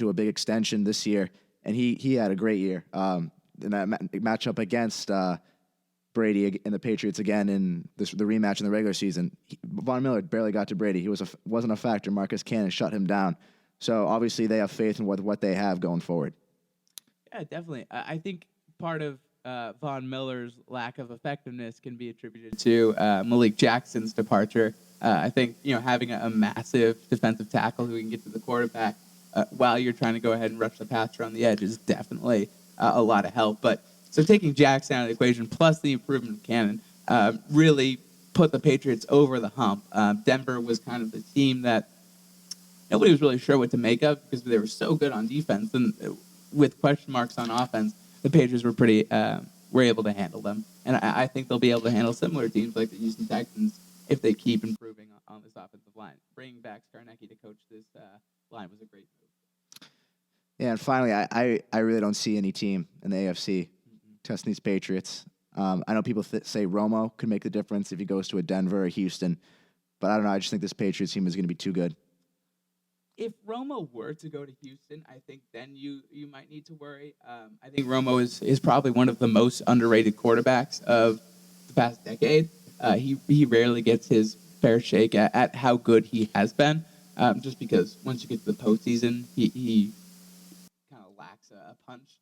a big extension this year, and he had a great year. In that matchup against Brady and the Patriots again in the rematch in the regular season, Von Miller barely got to Brady. He wasn't a factor. Marcus Cannon shut him down. So obviously they have faith in what they have going forward. Yeah, definitely. I think part of Von Miller's lack of effectiveness can be attributed to Malik Jackson's departure. I think having a massive defensive tackle who can get to the quarterback while you're trying to go ahead and rush the passer on the edge is definitely a lot of help. But so taking Jackson out of the equation plus the improvement of Cannon really put the Patriots over the hump. Denver was kind of the team that nobody was really sure what to make of because they were so good on defense, and with question marks on offense, the Patriots were able to handle them. And I think they'll be able to handle similar teams like the Houston Texans if they keep improving on this offensive line. Bringing back Skarnecki to coach this line was a great move. Yeah, and finally, I really don't see any team in the AFC testing these Patriots. I know people say Romo could make the difference if he goes to a Denver or Houston, but I don't know. I just think this Patriots team is going to be too good. If Romo were to go to Houston, I think then you might need to worry. I think Romo is probably one of the most underrated quarterbacks of the past decade. He rarely gets his fair shake at how good he has been, just because once you get to the postseason, he kind of lacks a punch.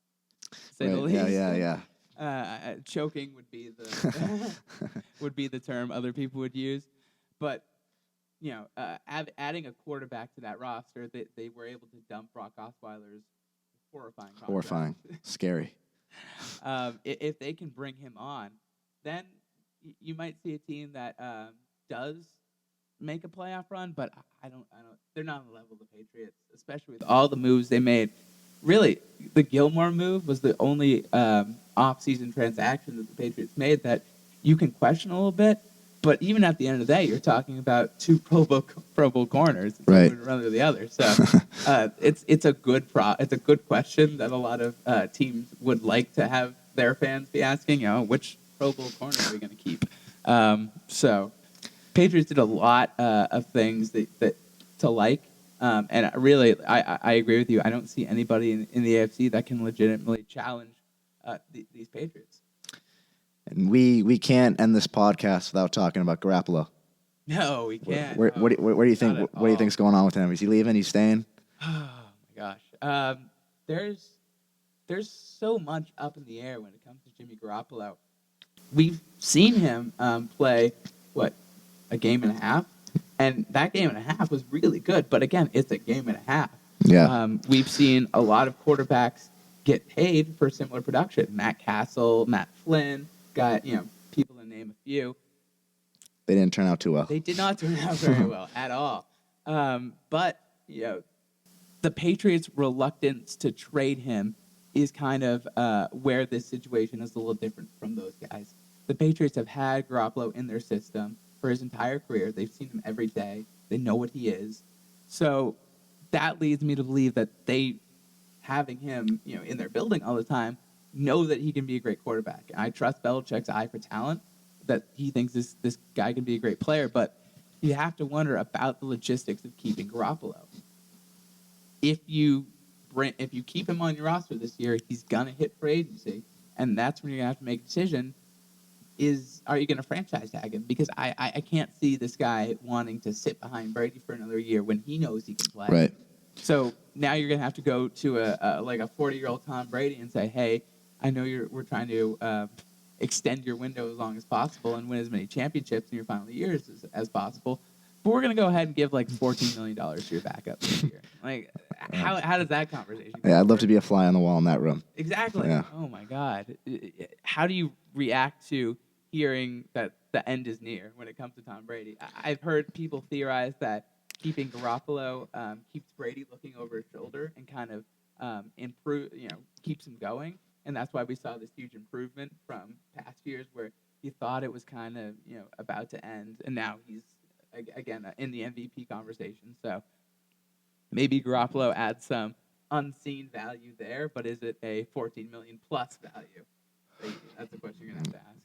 To say the least. Yeah. Choking would be the would be the term other people would use, but adding a quarterback to that roster, they were able to dump Brock Osweiler's horrifying, scary. If they can bring him on, then you might see a team that does make a playoff run. But I don't. They're not on the level of the Patriots, especially with all the moves they made. Really, the Gilmore move was the only off-season transaction that the Patriots made that you can question a little bit. But even at the end of the day, you're talking about two Pro Bowl corners, right? One or the other. So it's a good question that a lot of teams would like to have their fans be asking. Which Pro Bowl corner are we going to keep? So Patriots did a lot of things that to like. And really, I agree with you. I don't see anybody in the AFC that can legitimately challenge these Patriots. And we can't end this podcast without talking about Garoppolo. No, we can't. Where do you think? What do you think's going on with him? Is he leaving? He's staying? Oh my gosh. There's so much up in the air when it comes to Jimmy Garoppolo. We've seen him play a game and a half, and that game and a half was really good. But again, it's a game and a half. Yeah. We've seen a lot of quarterbacks get paid for similar production. Matt Castle, Matt Flynn. Got people to name a few. They didn't turn out too well. They did not turn out very well at all. But the Patriots' reluctance to trade him is kind of where this situation is a little different from those guys. The Patriots have had Garoppolo in their system for his entire career. They've seen him every day. They know what he is. So that leads me to believe that they, having him in their building all the time, know that he can be a great quarterback. I trust Belichick's eye for talent, that he thinks this guy can be a great player, but you have to wonder about the logistics of keeping Garoppolo. If you keep him on your roster this year, he's gonna hit free agency, and that's when you're gonna have to make a decision. Are you gonna franchise tag him? Because I can't see this guy wanting to sit behind Brady for another year when he knows he can play. Right. So now you're gonna have to go to a 40-year-old Tom Brady and say, hey, I know we're trying to extend your window as long as possible and win as many championships in your final years as possible, but we're going to go ahead and give $14 million to your backup this year. How does that conversation go? Yeah, I'd love to be a fly on the wall in that room. Exactly. Yeah. Oh, my God. How do you react to hearing that the end is near when it comes to Tom Brady? I've heard people theorize that keeping Garoppolo keeps Brady looking over his shoulder and kind of keeps him going. And that's why we saw this huge improvement from past years where you thought it was kind of, about to end. And now he's, again, in the MVP conversation. So maybe Garoppolo adds some unseen value there, but is it a $14 million plus value? That's a question you're going to have to ask.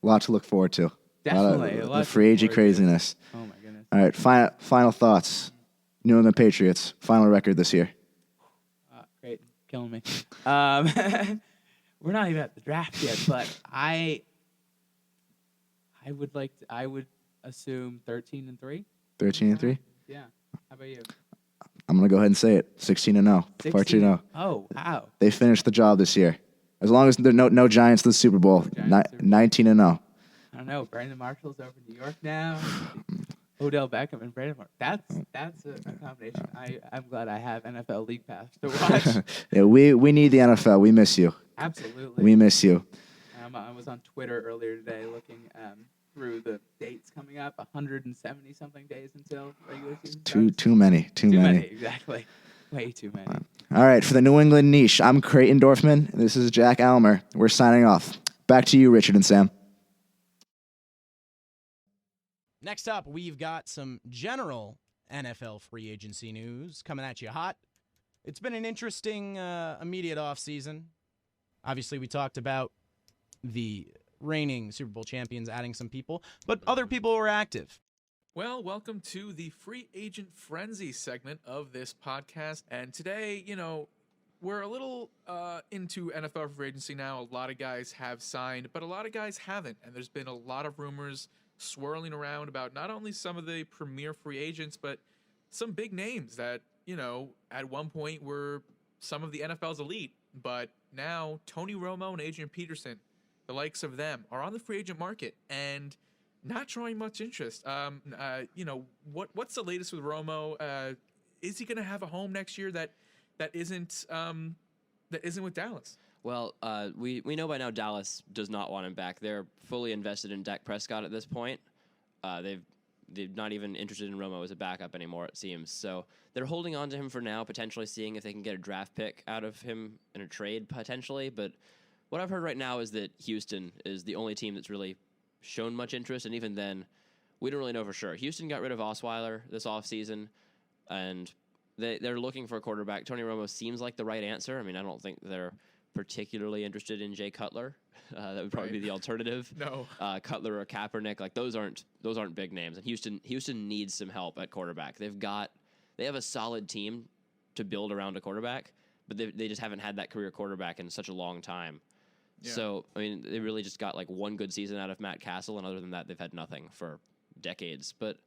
A lot to look forward to. Definitely. A lot of free agent craziness. Oh, my goodness. All right, final thoughts. New England Patriots, final record this year. Creighton, killing me. We're not even at the draft yet, but I would assume 13-3. 13-3. Yeah. How about you? I'm gonna go ahead and say it. 16-0. 16. Oh, wow. They finished the job this year As long as there are no Giants in the Super Bowl, Giants Super Bowl. 19-0. I don't know. Brandon Marshall's over in New York now. Odell Beckham and Brandon Marshall. That's a combination. I'm glad I have NFL League Pass to watch. Yeah, we need the NFL. We miss you. Absolutely. We miss you. I was on Twitter earlier today looking through the dates coming up. 170 something days until regular season starts. Too many. Too many. Exactly. Way too many. All right, for the New England niche, I'm Creighton Dorfman. This is Jack Aylmer. We're signing off. Back to you, Richard and Sam. Next up, we've got some general NFL free agency news coming at you hot. It's been an interesting immediate offseason. Obviously, we talked about the reigning Super Bowl champions adding some people, but other people were active. Well, welcome to the Free Agent Frenzy segment of this podcast. And today, we're a little into NFL free agency now. A lot of guys have signed, but a lot of guys haven't. And there's been a lot of rumors swirling around about not only some of the premier free agents, but some big names that, at one point were some of the NFL's elite. But now Tony Romo and Adrian Peterson, the likes of them, are on the free agent market and not showing much interest. What's the latest with Romo? Is he going to have a home next year that isn't with Dallas? Well, we know by now Dallas does not want him back. They're fully invested in Dak Prescott at this point. They're not even interested in Romo as a backup anymore, it seems. So they're holding on to him for now, potentially seeing if they can get a draft pick out of him in a trade, potentially. But what I've heard right now is that Houston is the only team that's really shown much interest, and even then, we don't really know for sure. Houston got rid of Osweiler this offseason, and they're looking for a quarterback. Tony Romo seems like the right answer. I mean, I don't think they're particularly interested in Jay Cutler. That would probably be the alternative. No. Cutler or Kaepernick, like those aren't big names. And Houston needs some help at quarterback. They have a solid team to build around a quarterback, but they just haven't had that career quarterback in such a long time. Yeah. So, I mean, they really just got like one good season out of Matt Castle, and other than that, they've had nothing for decades. But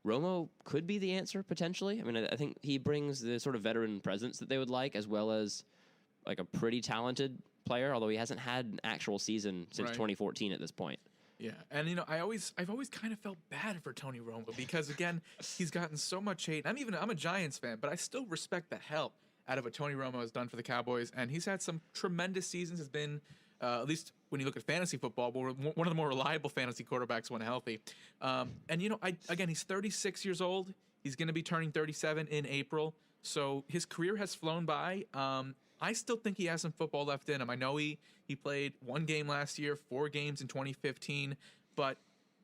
Romo could be the answer, potentially. I mean, I think he brings the sort of veteran presence that they would like, as well as like a pretty talented player, although he hasn't had an actual season since 2014 at this point. Yeah, and I've always kind of felt bad for Tony Romo because again, he's gotten so much hate. I'm a Giants fan, but I still respect the hell out of what Tony Romo has done for the Cowboys, and he's had some tremendous seasons. Has been at least when you look at fantasy football, one of the more reliable fantasy quarterbacks when healthy. He's 36 years old. He's going to be turning 37 in April, so his career has flown by. I still think he has some football left in him. I know he played one game last year, 4 games in 2015, but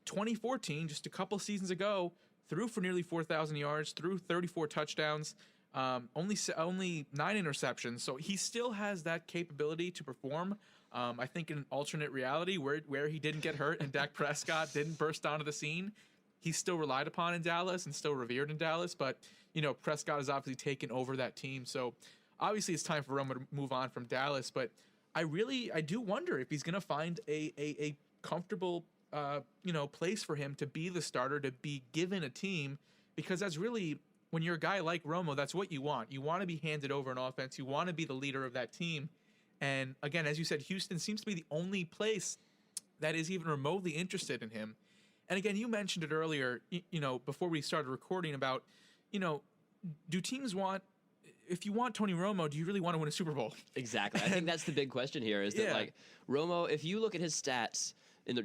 2014, just a couple seasons ago, threw for nearly 4,000 yards, threw 34 touchdowns, only 9 interceptions. So he still has that capability to perform. I think in an alternate reality where he didn't get hurt and Dak Prescott didn't burst onto the scene, he's still relied upon in Dallas and still revered in Dallas. But, Prescott has obviously taken over that team. So obviously it's time for Romo to move on from Dallas. But I do wonder if he's going to find a comfortable, place for him to be the starter, to be given a team, because that's really, when you're a guy like Romo, that's what you want. You want to be handed over an offense. You want to be the leader of that team. And again, as you said, Houston seems to be the only place that is even remotely interested in him. And again, you mentioned it earlier, before we started recording about, do teams want, if you want Tony Romo, do you really want to win a Super Bowl? Exactly. I think that's the big question here is that, like, Romo, if you look at his stats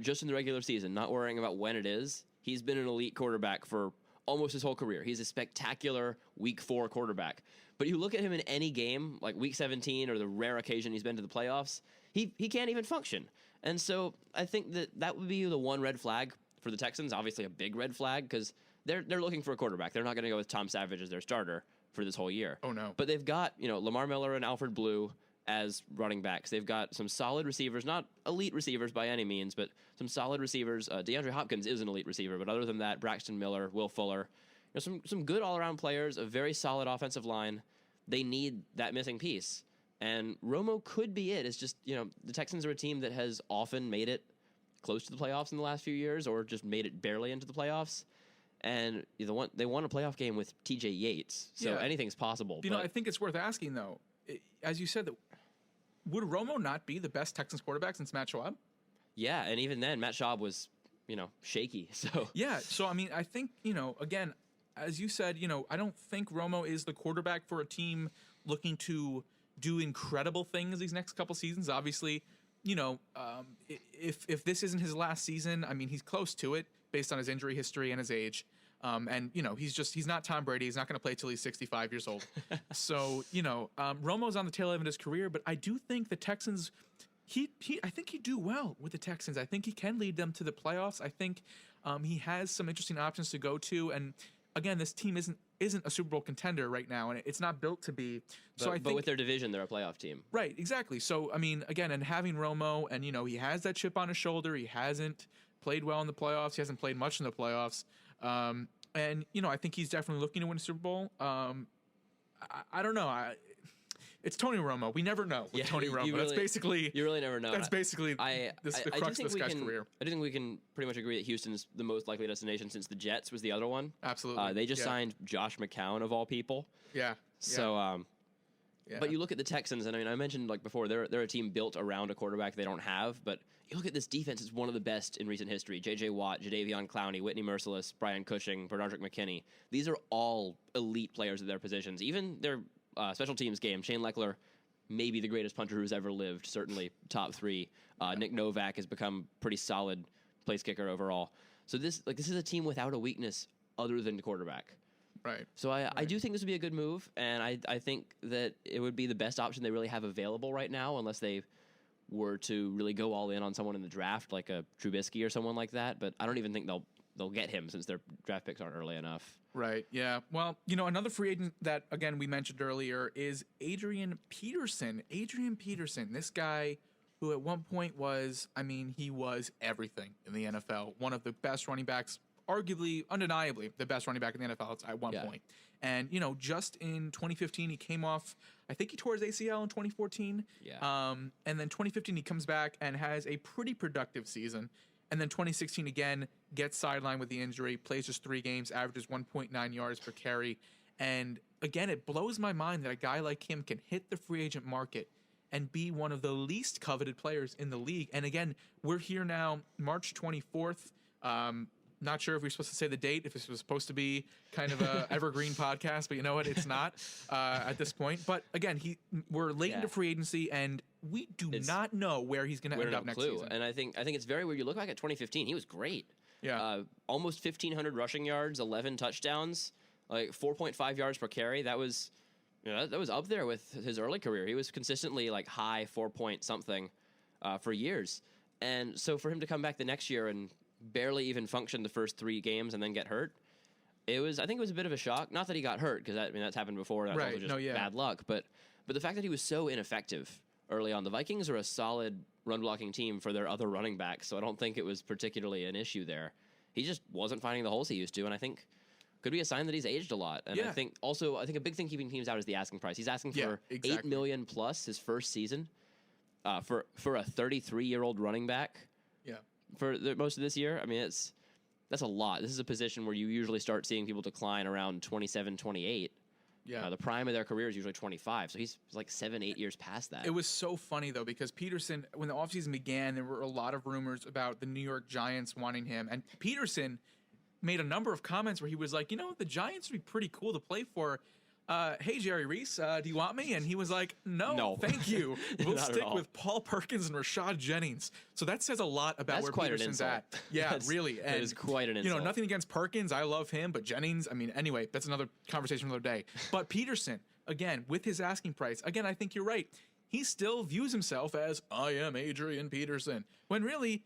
just in the regular season, not worrying about when it is, he's been an elite quarterback for almost his whole career. He's a spectacular Week 4 quarterback. But you look at him in any game, like Week 17 or the rare occasion he's been to the playoffs, he can't even function. And so I think that would be the one red flag for the Texans, obviously a big red flag, because they're looking for a quarterback. They're not going to go with Tom Savage as their starter for this whole year. Oh, no. But they've got, Lamar Miller and Alfred Blue as running backs. They've got some solid receivers, not elite receivers by any means, but some solid receivers. DeAndre Hopkins is an elite receiver, but other than that, Braxton Miller, Will Fuller, some good all-around players, a very solid offensive line. They need that missing piece. And Romo could be it. It's just, the Texans are a team that has often made it close to the playoffs in the last few years, or just made it barely into the playoffs. And they won a playoff game with TJ Yates. So anything's possible. I think it's worth asking, though. As you said, that would Romo not be the best Texans quarterback since Matt Schaub? Yeah, and even then, Matt Schaub was, shaky. So Yeah. So, I mean, I think, again, as you said, I don't think Romo is the quarterback for a team looking to do incredible things these next couple seasons. Obviously, if this isn't his last season, I mean, he's close to it based on his injury history and his age. And he's not Tom Brady. He's not going to play till he's 65 years old. So, Romo's on the tail end of his career, but I do think the Texans, I think he'd do well with the Texans. I think he can lead them to the playoffs. I think he has some interesting options to go to. And again, this team isn't a Super Bowl contender right now, and it's not built to be. But with their division, they're a playoff team. Right, exactly. So, I mean, again, and having Romo, and, he has that chip on his shoulder. He hasn't played well in the playoffs. He hasn't played much in the playoffs. And, I think he's definitely looking to win a Super Bowl. I don't know. It's Tony Romo. We never know with Tony Romo. You really never know. That's basically the crux of this guy's career. I do think we can pretty much agree that Houston is the most likely destination since the Jets was the other one. Absolutely. They just signed Josh McCown, of all people. Yeah. So, but you look at the Texans, and I mean, I mentioned before, they're a team built around a quarterback they don't have, but you look at this defense, it's one of the best in recent history. J.J. Watt, Jadeveon Clowney, Whitney Merciless, Brian Cushing, Bernardrick McKinney. These are all elite players at their positions. Even their special teams game, Shane Leckler, maybe the greatest punter who's ever lived, certainly top 3. Nick Novak has become pretty solid place kicker overall. So this is a team without a weakness other than the quarterback. Right. So I do think this would be a good move, and I think that it would be the best option they really have available right now, unless they were to really go all in on someone in the draft, like a Trubisky or someone like that. But I don't even think they'll get him since their draft picks aren't early enough. Right. Yeah. Well, another free agent that, again, we mentioned earlier is Adrian Peterson. Adrian Peterson, this guy who at one point he was everything in the NFL. One of the best running backs, arguably, undeniably, the best running back in the NFL at one point. And, just in 2015, he came off, I think he tore his ACL in 2014. Yeah. And then 2015, he comes back and has a pretty productive season. And then 2016, again, gets sidelined with the injury, plays just 3 games, averages 1.9 yards per carry. And again, it blows my mind that a guy like him can hit the free agent market and be one of the least coveted players in the league. And again, we're here now, March 24th. Not sure if we're supposed to say the date, if this was supposed to be kind of a evergreen podcast, but you know what? It's not at this point. But again, we're late into free agency, and we do not know where he's going to end up next season. And I think it's very weird. You look back at 2015, he was great. Yeah. Almost 1,500 rushing yards, 11 touchdowns, like 4.5 yards per carry. That was, that was up there with his early career. He was consistently like high 4-point something for years. And so for him to come back the next year and barely even function the first 3 games and then get hurt, I think it was a bit of a shock. Not that he got hurt, because that's happened before. That's also just bad luck. But the fact that he was so ineffective early on. The Vikings are a solid run blocking team for their other running backs, so I don't think it was particularly an issue there. He just wasn't finding the holes he used to, and I think could be a sign that he's aged a lot. And I think a big thing keeping teams out is the asking price. He's asking for $8 million plus his first season for a 33-year-old running back. Yeah. For most of this year. I mean, that's a lot. This is a position where you usually start seeing people decline around 27, 28. Yeah. The prime of their career is usually 25, so he's like 7-8 years past that. It was so funny, though, because Peterson, when the offseason began, there were a lot of rumors about the New York Giants wanting him. And Peterson made a number of comments where he was like, the Giants would be pretty cool to play for. Hey, Jerry Reese, do you want me? And he was like, no. Thank you. We'll stick with Paul Perkins and Rashad Jennings. So that says a lot about where Peterson's at. Yeah, really. And, that is quite an insult. Nothing against Perkins. I love him. But Jennings, anyway, that's another conversation for another day. But Peterson, again, with his asking price, again, I think you're right. He still views himself as, I am Adrian Peterson. When really,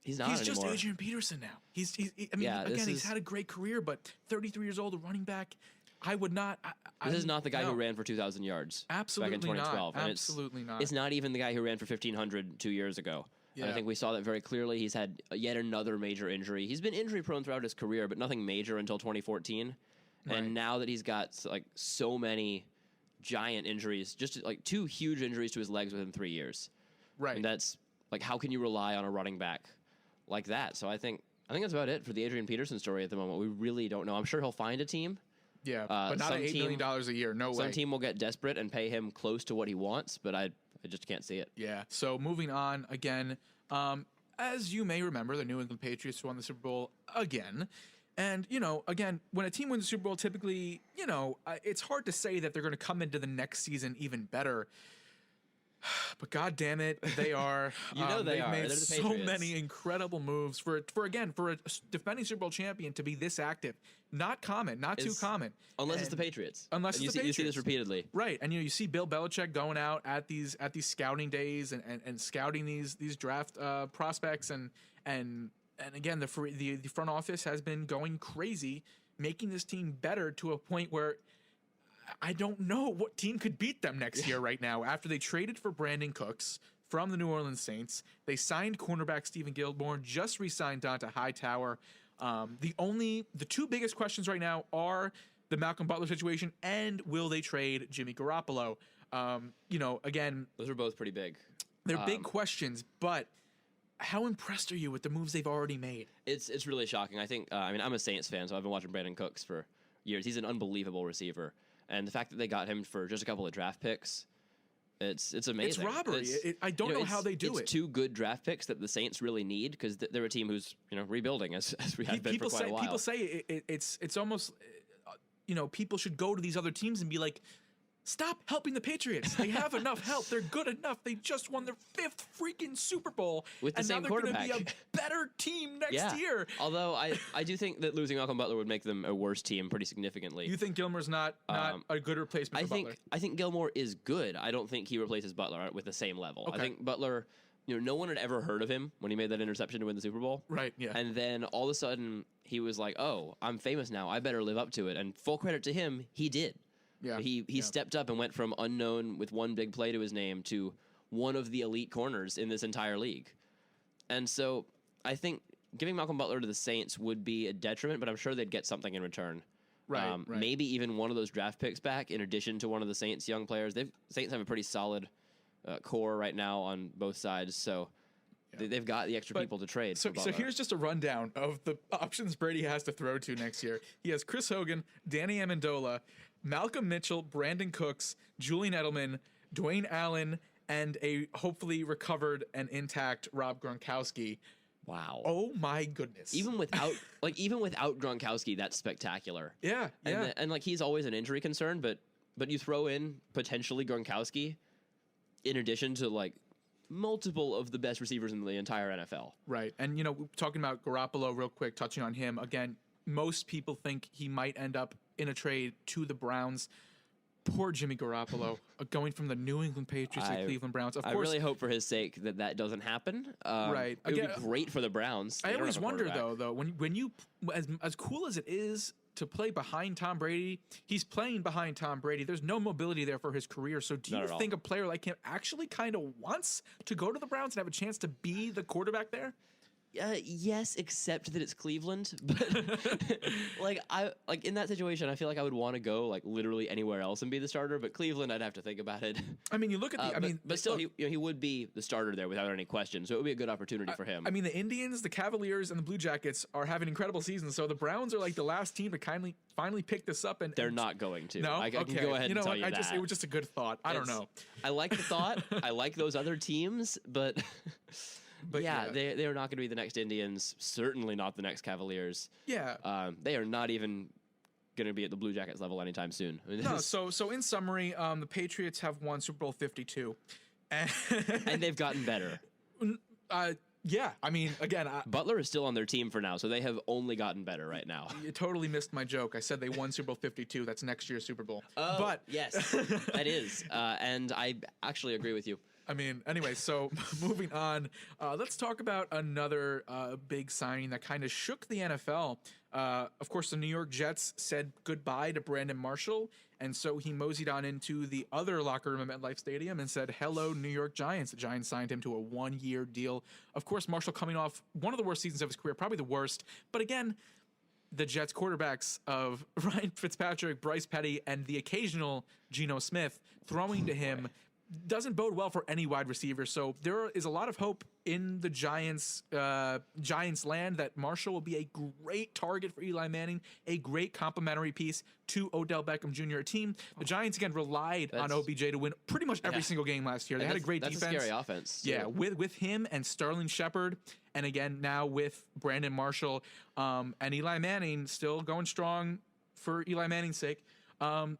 he's not anymore. Just Adrian Peterson now. He's had a great career, but 33 years old, a running back. I would not. This is not the guy who ran for 2,000 yards Absolutely back in 2012. not. And Absolutely not. It's not even the guy who ran for 1,500 2 years ago. Yeah. And I think we saw that very clearly. He's had yet another major injury. He's been injury prone throughout his career, but nothing major until 2014. Right. And now that he's got so many giant injuries, just 2 huge injuries to his legs within 3 years. Right. And that's how can you rely on a running back like that? So I think that's about it for the Adrian Peterson story at the moment. We really don't know. I'm sure he'll find a team. Yeah, but not $8 million a year. No way. Some team will get desperate and pay him close to what he wants, but I I just can't see it. Yeah. So moving on again, as you may remember, the New England Patriots won the Super Bowl again. And, again, when a team wins the Super Bowl, typically, it's hard to say that they're going to come into the next season even better. But God damn it, they are. They've made They're the so Patriots. many incredible moves for a defending Super Bowl champion to be this active. Not common, not too common. Unless it's the Patriots. Unless And it's you the see this Patriots. repeatedly. Right, and you see Bill Belichick going out at these scouting days and scouting these draft prospects and again the front office has been going crazy, making this team better to a point where I don't know what team could beat them next year right now. After they traded for Brandon Cooks from the New Orleans Saints, they signed cornerback Stephen Gilmore, just re-signed Dante Hightower. The two biggest questions right now are the Malcolm Butler situation and will they trade Jimmy Garoppolo? Again, Those are both pretty big. they're big questions, but how impressed are you with the moves they've already made? It's really shocking. I think, I'm a Saints fan, so I've been watching Brandon Cooks for years. He's an unbelievable receiver. And the fact that they got him for just a couple of draft picks, it's amazing. It's robbery. I don't know how they do it. It's two good draft picks that the Saints really need because they're a team who's rebuilding as we have been for quite a while. People say it's almost people should go to these other teams and be like, stop helping the Patriots. They have enough help. They're good enough. They just won their 5th freaking Super Bowl. With the and same now they're quarterback. going to be a better team next year. Although I do think that losing Malcolm Butler would make them a worse team pretty significantly. You think Gilmore's not a good replacement for Butler? I think Gilmore is good. I don't think he replaces Butler with the same level. Okay. I think Butler, no one had ever heard of him when he made that interception to win the Super Bowl. Right, yeah. And then all of a sudden he was like, oh, I'm famous now. I better live up to it. And full credit to him, he did. Yeah. He stepped up and went from unknown with one big play to his name to one of the elite corners in this entire league. And so I think giving Malcolm Butler to the Saints would be a detriment, but I'm sure they'd get something in return. Right, right. Maybe even one of those draft picks back in addition to one of the Saints' young players. Saints have a pretty solid core right now on both sides, so they've got the extra people to trade. So here's just a rundown of the options Brady has to throw to next year. He has Chris Hogan, Danny Amendola, Malcolm Mitchell, Brandon Cooks, Julian Edelman, Dwayne Allen, and a hopefully recovered and intact Rob Gronkowski. Wow. Oh my goodness. Even without Gronkowski, that's spectacular. Yeah. And he's always an injury concern, but you throw in potentially Gronkowski in addition to multiple of the best receivers in the entire NFL. Right. And talking about Garoppolo real quick, touching on him again, most people think he might end up in a trade to the Browns. Poor Jimmy Garoppolo, going from the New England Patriots to the Cleveland Browns. Of course, I really hope for his sake that doesn't happen. Right. It would be great for the Browns. I always wonder, though, when you, as cool as it is to play behind Tom Brady, he's playing behind Tom Brady. There's no mobility there for his career. So do you think a player like him actually kind of wants to go to the Browns and have a chance to be the quarterback there? Yes, except that it's Cleveland. But in that situation, I feel like I would want to go literally anywhere else and be the starter. But Cleveland, I'd have to think about it. I mean, you look at but still, he would be the starter there without any question. So it would be a good opportunity for him. I mean, the Indians, the Cavaliers, and the Blue Jackets are having incredible seasons. So the Browns are the last team to finally pick this up. And they're not going to. No, I can go ahead and tell you that. It was just a good thought. I don't know. I like the thought. I like those other teams, but. But yeah, they are not going to be the next Indians. Certainly not the next Cavaliers. Yeah. They are not even going to be at the Blue Jackets level anytime soon. No. So in summary, the Patriots have won Super Bowl 52, and they've gotten better. Yeah. I mean, again, Butler is still on their team for now, so they have only gotten better right now. You totally missed my joke. I said they won Super Bowl 52. That's next year's Super Bowl. Oh, but yes, that is, and I actually agree with you. I mean, anyway, so moving on, let's talk about another big signing that kind of shook the NFL. Of course, the New York Jets said goodbye to Brandon Marshall, and so he moseyed on into the other locker room at MetLife Stadium and said, hello, New York Giants. The Giants signed him to a 1-year deal. Of course, Marshall coming off one of the worst seasons of his career, probably the worst. But again, the Jets quarterbacks of Ryan Fitzpatrick, Bryce Petty, and the occasional Geno Smith throwing to him doesn't bode well for any wide receiver. So there is a lot of hope in the Giants land that Marshall will be a great target for Eli Manning, a great complementary piece to Odell Beckham Jr. A team. The Giants again relied on OBJ to win pretty much every single game last year. They had a great defense. That's a scary offense. Yeah, with him and Sterling Shepard, and again now with Brandon Marshall and Eli Manning still going strong for Eli Manning's sake. I'm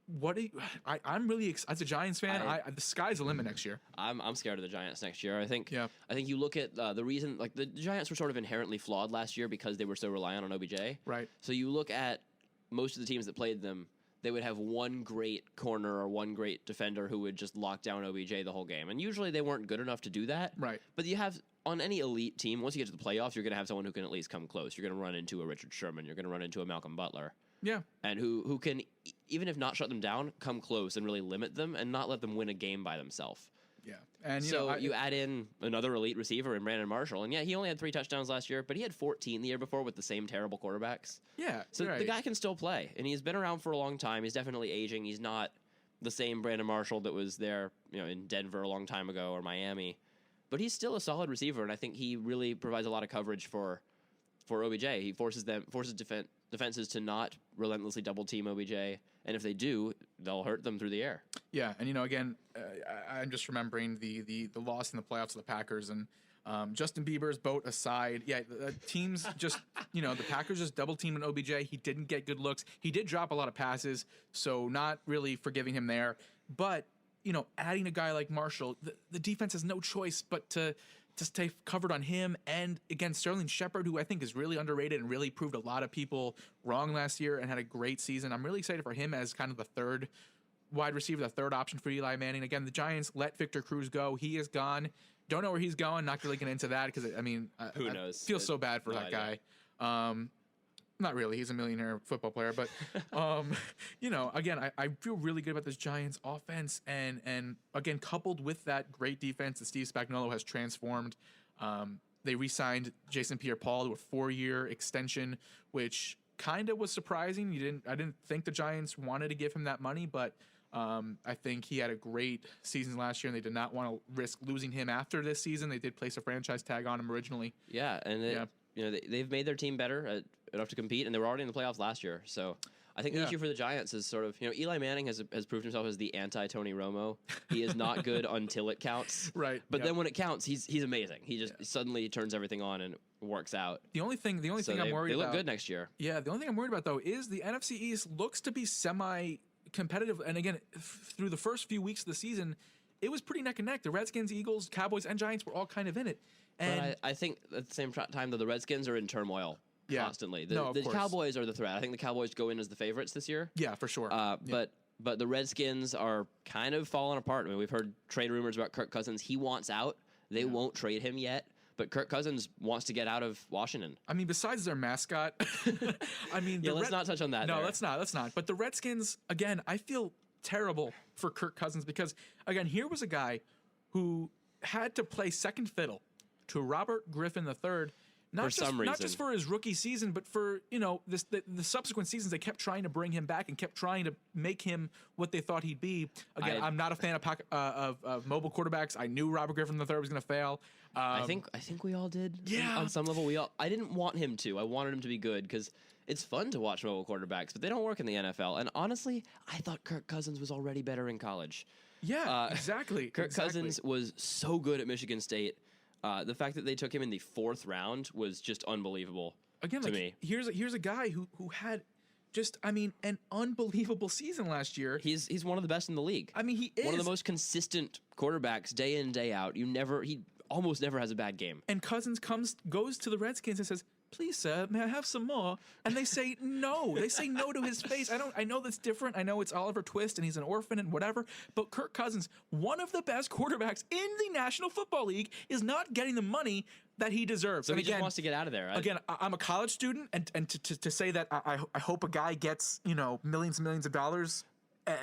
really as a Giants fan. The sky's the limit next year. I'm scared of the Giants next year. I think Yeah. I think you look at the reason, like the Giants were sort of inherently flawed last year because they were so reliant on OBJ. Right. So you look at most of the teams that played them, they would have one great corner or one great defender who would just lock down OBJ the whole game. And usually they weren't good enough to do that. Right. But you have, on any elite team, once you get to the playoffs, you're going to have someone who can at least come close. You're going to run into a Richard Sherman. You're going to run into a Malcolm Butler. Yeah. And who can, even if not shut them down, come close and really limit them and not let them win a game by themselves. Yeah. And You add in another elite receiver in Brandon Marshall, and yeah, he only had 3 touchdowns last year, but he had 14 the year before with the same terrible quarterbacks. Yeah. So right. the guy can still play, and he's been around for a long time. He's definitely aging. He's not the same Brandon Marshall that was there, in Denver a long time ago or Miami, but he's still a solid receiver, and I think he really provides a lot of coverage for OBJ. He forces defenses to not relentlessly double team OBJ, and if they do, they'll hurt them through the air. Yeah, and again, I'm just remembering the loss in the playoffs of the Packers and Justin Bieber's boat aside. Yeah, the teams just the Packers just double teamed OBJ. He didn't get good looks. He did drop a lot of passes, so not really forgiving him there. But adding a guy like Marshall, the defense has no choice but to stay covered on him. And again, Sterling Shepard, who I think is really underrated and really proved a lot of people wrong last year and had a great season. I'm really excited for him as kind of the third wide receiver, the third option for Eli Manning. Again, the Giants let Victor Cruz go. He is gone. Don't know where he's going. Not really getting into that because, Who knows? I feel so bad for that guy. Not really. He's a millionaire football player. But, again, I feel really good about this Giants offense. And again, coupled with that great defense that Steve Spagnuolo has transformed, they re-signed Jason Pierre-Paul to a 4-year extension, which kind of was surprising. I didn't think the Giants wanted to give him that money, but I think he had a great season last year, and they did not want to risk losing him after this season. They did place a franchise tag on him originally. Yeah, and they've made their team better enough to compete, and they were already in the playoffs last year. So I think the issue for the Giants is sort of, Eli Manning has proved himself as the anti-Tony Romo. He is not good until it counts. Right. But then when it counts, he's amazing. He just suddenly turns everything on and works out. The only thing I'm worried about. They look good next year. Yeah, the only thing I'm worried about, though, is the NFC East looks to be semi-competitive. And again, through the first few weeks of the season, it was pretty neck and neck. The Redskins, Eagles, Cowboys, and Giants were all kind of in it. And but I think at the same time, though, the Redskins are in turmoil constantly. No, the Cowboys are the threat. I think the Cowboys go in as the favorites this year. Yeah, for sure. But the Redskins are kind of falling apart. I mean, we've heard trade rumors about Kirk Cousins. He wants out. They won't trade him yet. But Kirk Cousins wants to get out of Washington. I mean, besides their mascot, let's not touch on that. No, let's not. But the Redskins, again, I feel terrible for Kirk Cousins because, again, here was a guy who had to play second fiddle to Robert Griffin III, not just for his rookie season, but for the subsequent seasons. They kept trying to bring him back and kept trying to make him what they thought he'd be. Again, I'm not a fan of mobile quarterbacks. I knew Robert Griffin III was going to fail. I think we all did. Yeah. On some level, I didn't want him to. I wanted him to be good because it's fun to watch mobile quarterbacks, but they don't work in the NFL. And honestly, I thought Kirk Cousins was already better in college. Yeah, exactly. Kirk Cousins was so good at Michigan State. The fact that they took him in the 4th round was just unbelievable. Again, to me. Here's a guy who had just an unbelievable season last year. He's one of the best in the league. I mean, he is one of the most consistent quarterbacks day in, day out. He almost never has a bad game. And Cousins goes to the Redskins and says, "Please, sir, may I have some more?" And they say no. They say no to his face. I know that's different. I know it's Oliver Twist and he's an orphan and whatever. But Kirk Cousins, one of the best quarterbacks in the National Football League, is not getting the money that he deserves. So and he just wants to get out of there. I'm a college student, and to say that I hope a guy gets millions and millions of dollars.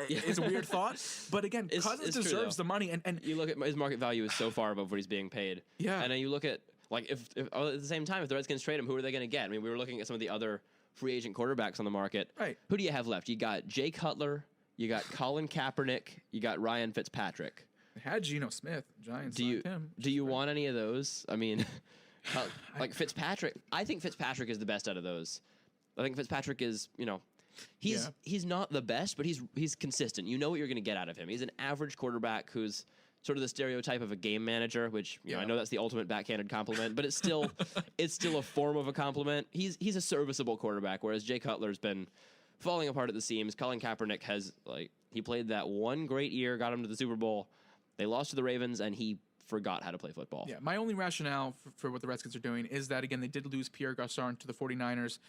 Is a weird thought, but again, Cousins deserves the money. And you look at his market value is so far above what he's being paid. Yeah, and then you look at if at the same time, if the Redskins trade him, who are they going to get? I mean, we were looking at some of the other free agent quarterbacks on the market. Right. Who do you have left? You got Jay Cutler, you got Colin Kaepernick, you got Ryan Fitzpatrick. They had Geno Smith. Giants Do you signed him. do you want any of those? I mean, like Fitzpatrick. I think Fitzpatrick is the best out of those. I think Fitzpatrick is, he's not the best, but he's consistent. You know what you're going to get out of him. He's an average quarterback who's sort of the stereotype of a game manager, which I know that's the ultimate backhanded compliment, but it's still a form of a compliment. He's a serviceable quarterback, whereas Jay Cutler's been falling apart at the seams. Colin Kaepernick has he played that one great year, got him to the Super Bowl. They lost to the Ravens, and he forgot how to play football. Yeah, my only rationale for what the Redskins are doing is that, again, they did lose Pierre Garçon to the 49ers.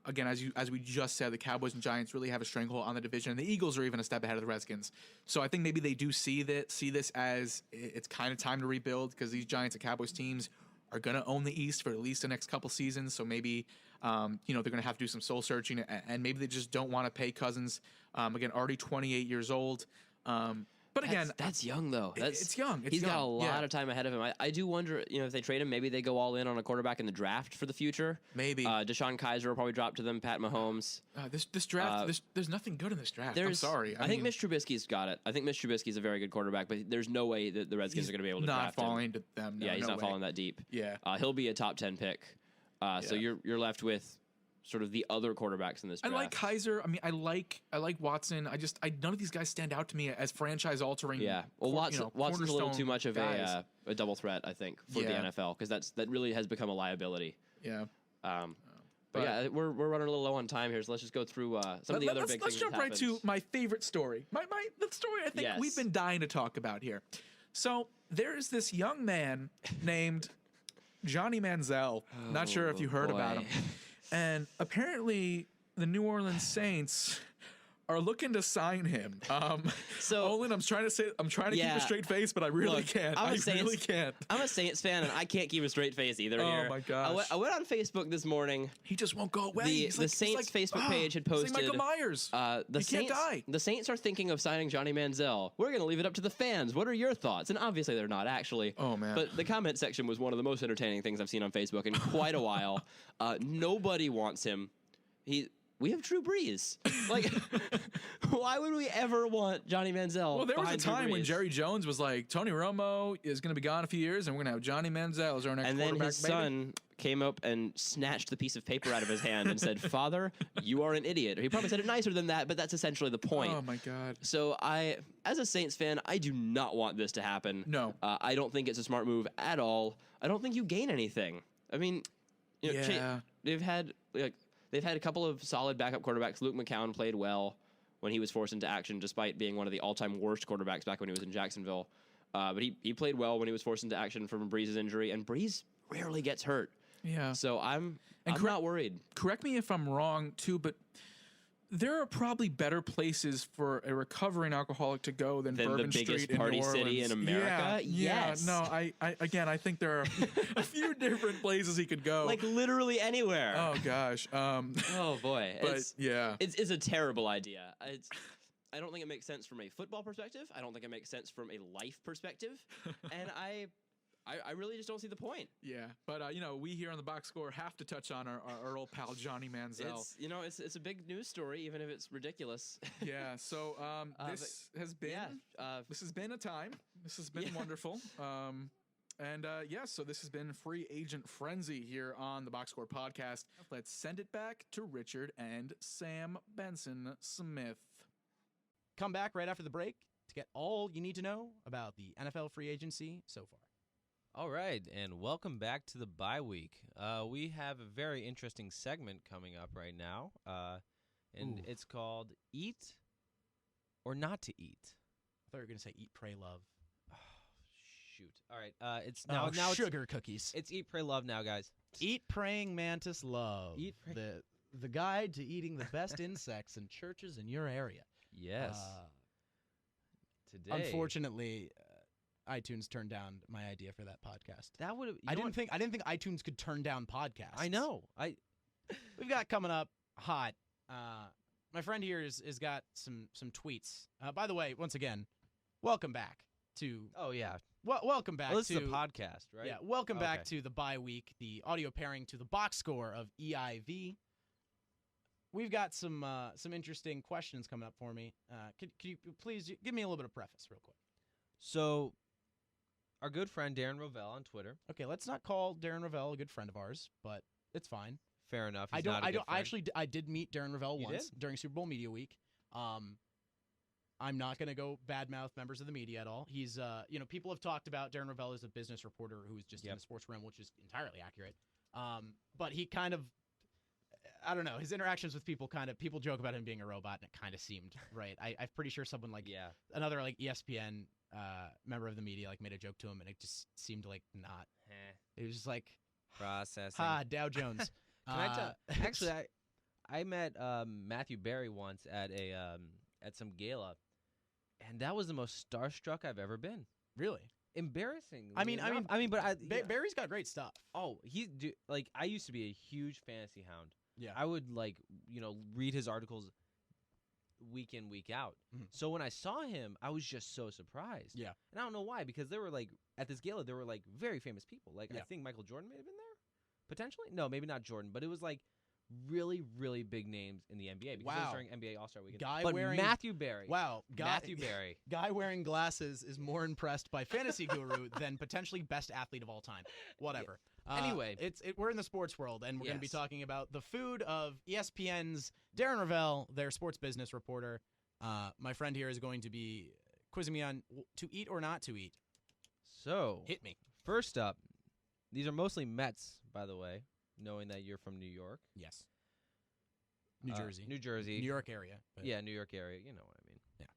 Again, as we just said, the Cowboys and Giants really have a stranglehold on the division, and the Eagles are even a step ahead of the Redskins. So I think maybe they do see this as it's kind of time to rebuild, because these Giants and Cowboys teams are going to own the East for at least the next couple seasons. So maybe they're going to have to do some soul searching, and maybe they just don't want to pay Cousins. Again, already 28 years old. But again, that's young though. It's young. He's got a lot of time ahead of him. I do wonder, if they trade him, maybe they go all in on a quarterback in the draft for the future. Maybe Deshaun Kaiser will probably drop to them. Pat Mahomes. This draft, there's nothing good in this draft. I'm sorry. I think Mitch Trubisky's got it. I think Mitch Trubisky's a very good quarterback, but there's no way that the Redskins are going to be able to draft him. Not falling to them. No, he's no not way. falling that deep. Yeah. He'll be a top 10 pick. So you're left with sort of the other quarterbacks in this draft. I like Kaiser. I mean, I like Watson. None of these guys stand out to me as franchise altering. Yeah. Well, Watson's a little too much of a double threat, I think, for the NFL, because that really has become a liability. Yeah. But yeah, we're running a little low on time here, so let's just go through some of the other big things. Let's jump right to my favorite story. The story I think we've been dying to talk about here. So there is this young man named Johnny Manziel. Not sure if you heard about him. And apparently, the New Orleans Saints are looking to sign him. So Olin, I'm trying to keep a straight face, but I really can't. I really can't. I'm a Saints fan, and I can't keep a straight face either. Oh my gosh! I went on Facebook this morning. He just won't go away. The Saints Facebook page had posted. Michael Myers. The Saints, can't die. The Saints are thinking of signing Johnny Manziel. We're going to leave it up to the fans. What are your thoughts? And obviously, they're not actually. Oh man! But the comment section was one of the most entertaining things I've seen on Facebook in quite a while. Nobody wants him. We have Drew Brees. Why would we ever want Johnny Manziel? Well, there was a time when Jerry Jones was like, Tony Romo is going to be gone a few years, and we're going to have Johnny Manziel as our next quarterback. And then his son came up and snatched the piece of paper out of his hand and said, "Father, you are an idiot." He probably said it nicer than that, but that's essentially the point. Oh, my God. So as a Saints fan, I do not want this to happen. No. I don't think it's a smart move at all. I don't think you gain anything. I mean, they've had a couple of solid backup quarterbacks. Luke McCown played well when he was forced into action, despite being one of the all-time worst quarterbacks back when he was in Jacksonville. But he played well when he was forced into action from Brees' injury, and Brees rarely gets hurt. Yeah. So I'm not worried. Correct me if I'm wrong, too, but there are probably better places for a recovering alcoholic to go than Bourbon the biggest Street party in New Orleans. city in America. Yes. No, I think there are a few different places he could go. Like literally anywhere. Oh gosh. Oh boy. But it's a terrible idea. I don't think it makes sense from a football perspective. I don't think it makes sense from a life perspective. And I really just don't see the point. Yeah, but we here on the Box Score have to touch on our old pal Johnny Manziel. It's a big news story, even if it's ridiculous. Yeah. So this has been a time. This has been wonderful. So this has been Free Agent Frenzy here on the Box Score podcast. Let's send it back to Richard and Sam Benson Smith. Come back right after the break to get all you need to know about the NFL free agency so far. All right, and welcome back to the bye week. We have a very interesting segment coming up right now, and it's called Eat or Not to Eat. I thought you were going to say Eat, Pray, Love. Oh, shoot. All right, it's now sugar cookies. It's Eat, Pray, Love now, guys. Eat, Praying Mantis Love. Eat, the guide to eating the best insects in churches in your area. Yes. Today, unfortunately, iTunes turned down my idea for that podcast. That would I didn't think iTunes could turn down podcasts. I know. We've got coming up hot. My friend here is got some tweets. By the way, once again, welcome back to. Oh yeah. Welcome back. This to is a podcast, right? Yeah. Welcome back to the bye week, the audio pairing to the box score of EIV. we've got some interesting questions coming up for me. Could you please give me a little bit of preface real quick? So, our good friend Darren Rovell on Twitter. Okay, let's not call Darren Rovell a good friend of ours, but it's fine. Fair enough. I He's don't. not a I good don't. friend. Actually, I did meet Darren Rovell You once did? during Super Bowl Media Week. I'm not going to go badmouth members of the media at all. He's, people have talked about Darren Rovell as a business reporter who's just in the sports realm, which is entirely accurate. But he kind of, I don't know, his interactions with people people joke about him being a robot, and it kind of seemed right. I'm pretty sure someone another ESPN member of the media made a joke to him, and it just seemed like not. It was just like Processing. Dow Jones. Can I tell? Actually, I met Matthew Berry once at some gala, and that was the most starstruck I've ever been. Really? Embarrassing. But Barry's got great stuff. Oh, I used to be a huge fantasy hound. Yeah. I would read his articles week in, week out. Mhm. So when I saw him, I was just so surprised. Yeah. And I don't know why, because there were at this gala there were very famous people. I Yeah. think Michael Jordan may have been there, potentially. No, maybe not Jordan, but it was really, really big names in the NBA because it was Wow. during NBA All-Star Weekend. Guy but wearing- Matthew Berry. Wow. Matthew Berry. Guy wearing glasses is more impressed by Fantasy Guru than potentially best athlete of all time. Whatever. Anyway. We're in the sports world, and we're going to be Yes. talking about the food of ESPN's Darren Rovell, their sports business reporter. My friend here is going to be quizzing me on to eat or not to eat. So, Hit me. first up, these are mostly Mets, by the way, knowing that you're from New York. Yes. New Jersey. New Jersey. New York area. But Yeah, New York area. You know what I mean. Yeah.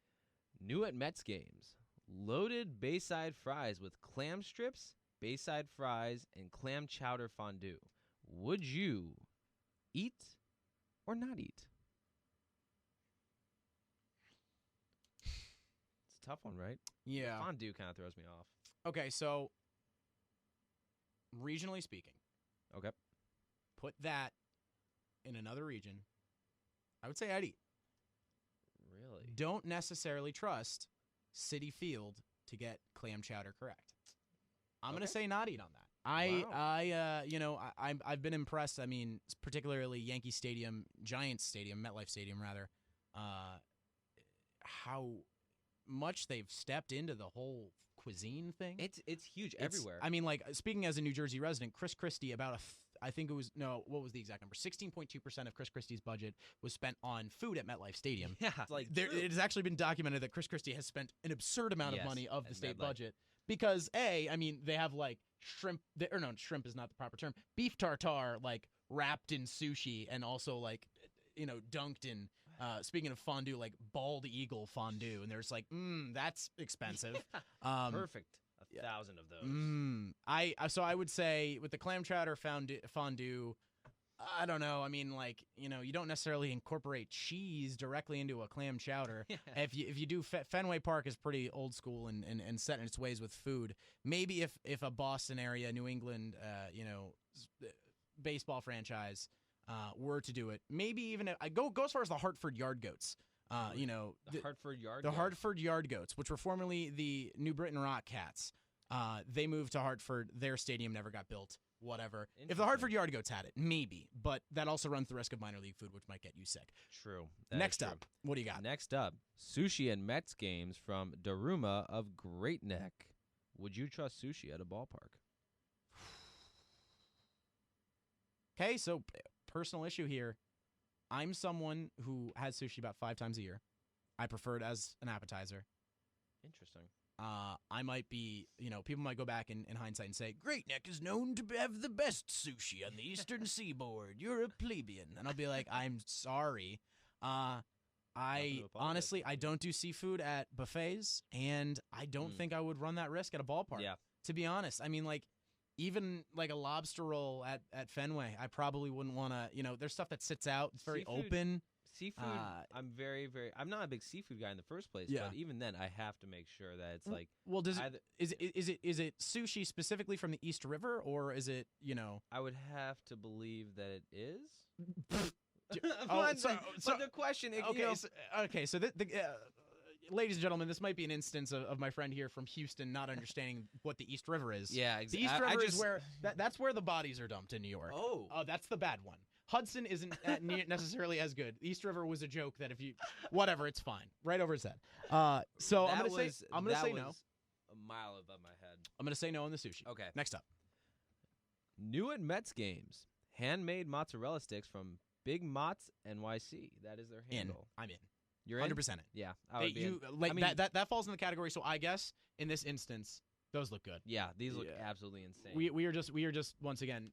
New at Mets games. Loaded Bayside fries with clam strips, Bayside fries, and clam chowder fondue. Would you eat or not eat? It's a tough one, right? Yeah. Fondue kind of throws me off. Okay, so regionally speaking, Okay. put that in another region, I would say I'd eat. Really? Don't necessarily trust Citi Field to get clam chowder correct. I'm going to say not eat on that. I've been impressed. I mean, particularly Yankee Stadium, Giants Stadium, MetLife Stadium rather, how much they've stepped into the whole cuisine thing. It's huge everywhere. I mean, speaking as a New Jersey resident, Chris Christie, I think it was, what was the exact number? 16.2% of Chris Christie's budget was spent on food at MetLife Stadium. Yeah, It has actually been documented that Chris Christie has spent an absurd amount of money of the at state MetLife. budget because, they have shrimp, shrimp is not the proper term, beef tartare, wrapped in sushi and also dunked in, speaking of fondue, bald eagle fondue. And there's that's expensive. Perfect. 1,000 of those. So I would say with the clam chowder fondue, I don't know. I mean, you don't necessarily incorporate cheese directly into a clam chowder. If you do, Fenway Park is pretty old school and set in its ways with food. Maybe if a Boston area, New England, baseball franchise were to do it, maybe even go as far as the Hartford Yard Goats. The Hartford Yard. The Hartford Yard Goats, which were formerly the New Britain Rock Cats. They moved to Hartford. Their stadium never got built. Whatever. If the Hartford Yard Goats had it, maybe. But that also runs the risk of minor league food, which might get you sick. True. That Next is true. up, what do you got? Next up, sushi and Mets games from Daruma of Great Neck. Would you trust sushi at a ballpark? Okay, so personal issue here. I'm someone who has sushi about 5 times a year. I prefer it as an appetizer. Interesting. I might be, people might go back in hindsight and say, Great Neck is known to have the best sushi on the eastern seaboard. You're a plebeian. And I'll be like, I'm sorry. Honestly, I don't do seafood at buffets, and I don't think I would run that risk at a ballpark. Yeah. To be honest, I mean, even a lobster roll at Fenway, I probably wouldn't want to, there's stuff that sits out. It's very Seafood- open. Seafood, I'm I'm not a big seafood guy in the first place, Yeah. but even then I have to make sure that it's Well, either- is it sushi specifically from the East River, or is it, I would have to believe that it is. Oh, but the question, So ladies and gentlemen, this might be an instance of my friend here from Houston not understanding what the East River is. Yeah, The East River is where that's where the bodies are dumped in New York. Oh. That's the bad one. Hudson isn't necessarily as good. East River was a joke that if you, whatever, it's fine. Right over his head. So I'm gonna say no. A mile above my head. I'm gonna say no on the sushi. Okay. Next up. New at Mets games. Handmade mozzarella sticks from Big Mott's NYC. That is their handle. I'm in. You're in? 100% in. Yeah, I would be in. Like I mean, that falls in the category. So I guess in this instance, those look good. Yeah, these look absolutely insane. We are just once again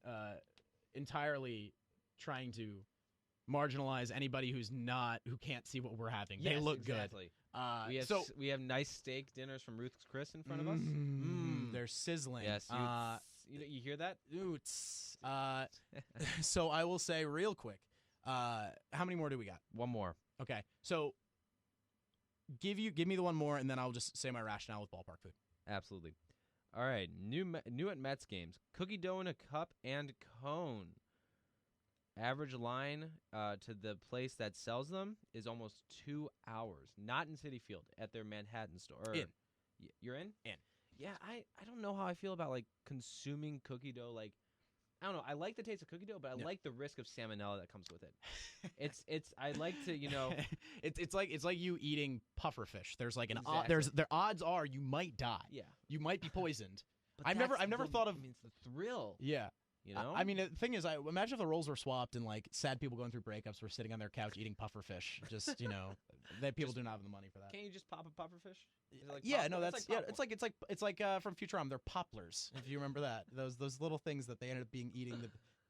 entirely trying to marginalize anybody who can't see what we're having. Yes, they look exactly. good. We have nice steak dinners from Ruth's Chris in front of us. They're sizzling. Yes, you hear that? Oots. So I will say real quick. How many more do we got? One more. Okay. So give me the one more, and then I'll just say my rationale with ballpark food. Absolutely. All right. New at Mets games. Cookie dough in a cup and cone. Average line to the place that sells them is almost 2 hours. Not in Citi Field, at their Manhattan store. In. You're in? In. Yeah, I don't know how I feel about like consuming cookie dough. Like, I don't know. I like the taste of cookie dough, but I like the risk of salmonella that comes with it. I like to, it's like you eating puffer fish. There's like Exactly. their odds are you might die. Yeah. You might be poisoned. But I've never thought of. I mean, it's the thrill. Yeah. You know. I mean, the thing is, I imagine if the roles were swapped and like sad people going through breakups were sitting on their couch eating puffer fish. Just that people do not have the money for that. Can't you just pop a puffer fish? Is it like Yeah, popcorn? no, that's like it's like from Futurama. They're poplars, if you remember that. Those little things that they ended up eating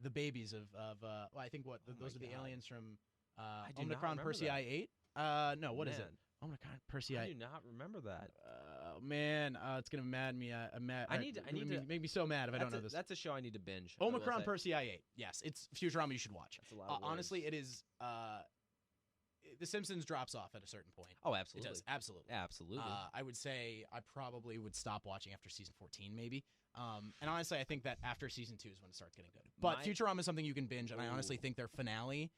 the babies of I think those are the aliens from do not Omicron remember that. Persei 8. No, what is it? Man. Omicron Persei I 8. do not remember that. Man, it's gonna mad me. I need to make me so mad if I don't know this. That's a show I need to binge. I will Omicron say. Persei 8. Yes, it's Futurama. You should watch. That's a lot of honestly, words. it is. The Simpsons drops off at a certain point. Oh, absolutely. It does, absolutely. Absolutely. I would say I probably would stop watching after season 14, maybe. And honestly, I think that after season 2 is when it starts getting good. But Futurama is something you can binge, and I honestly think their finale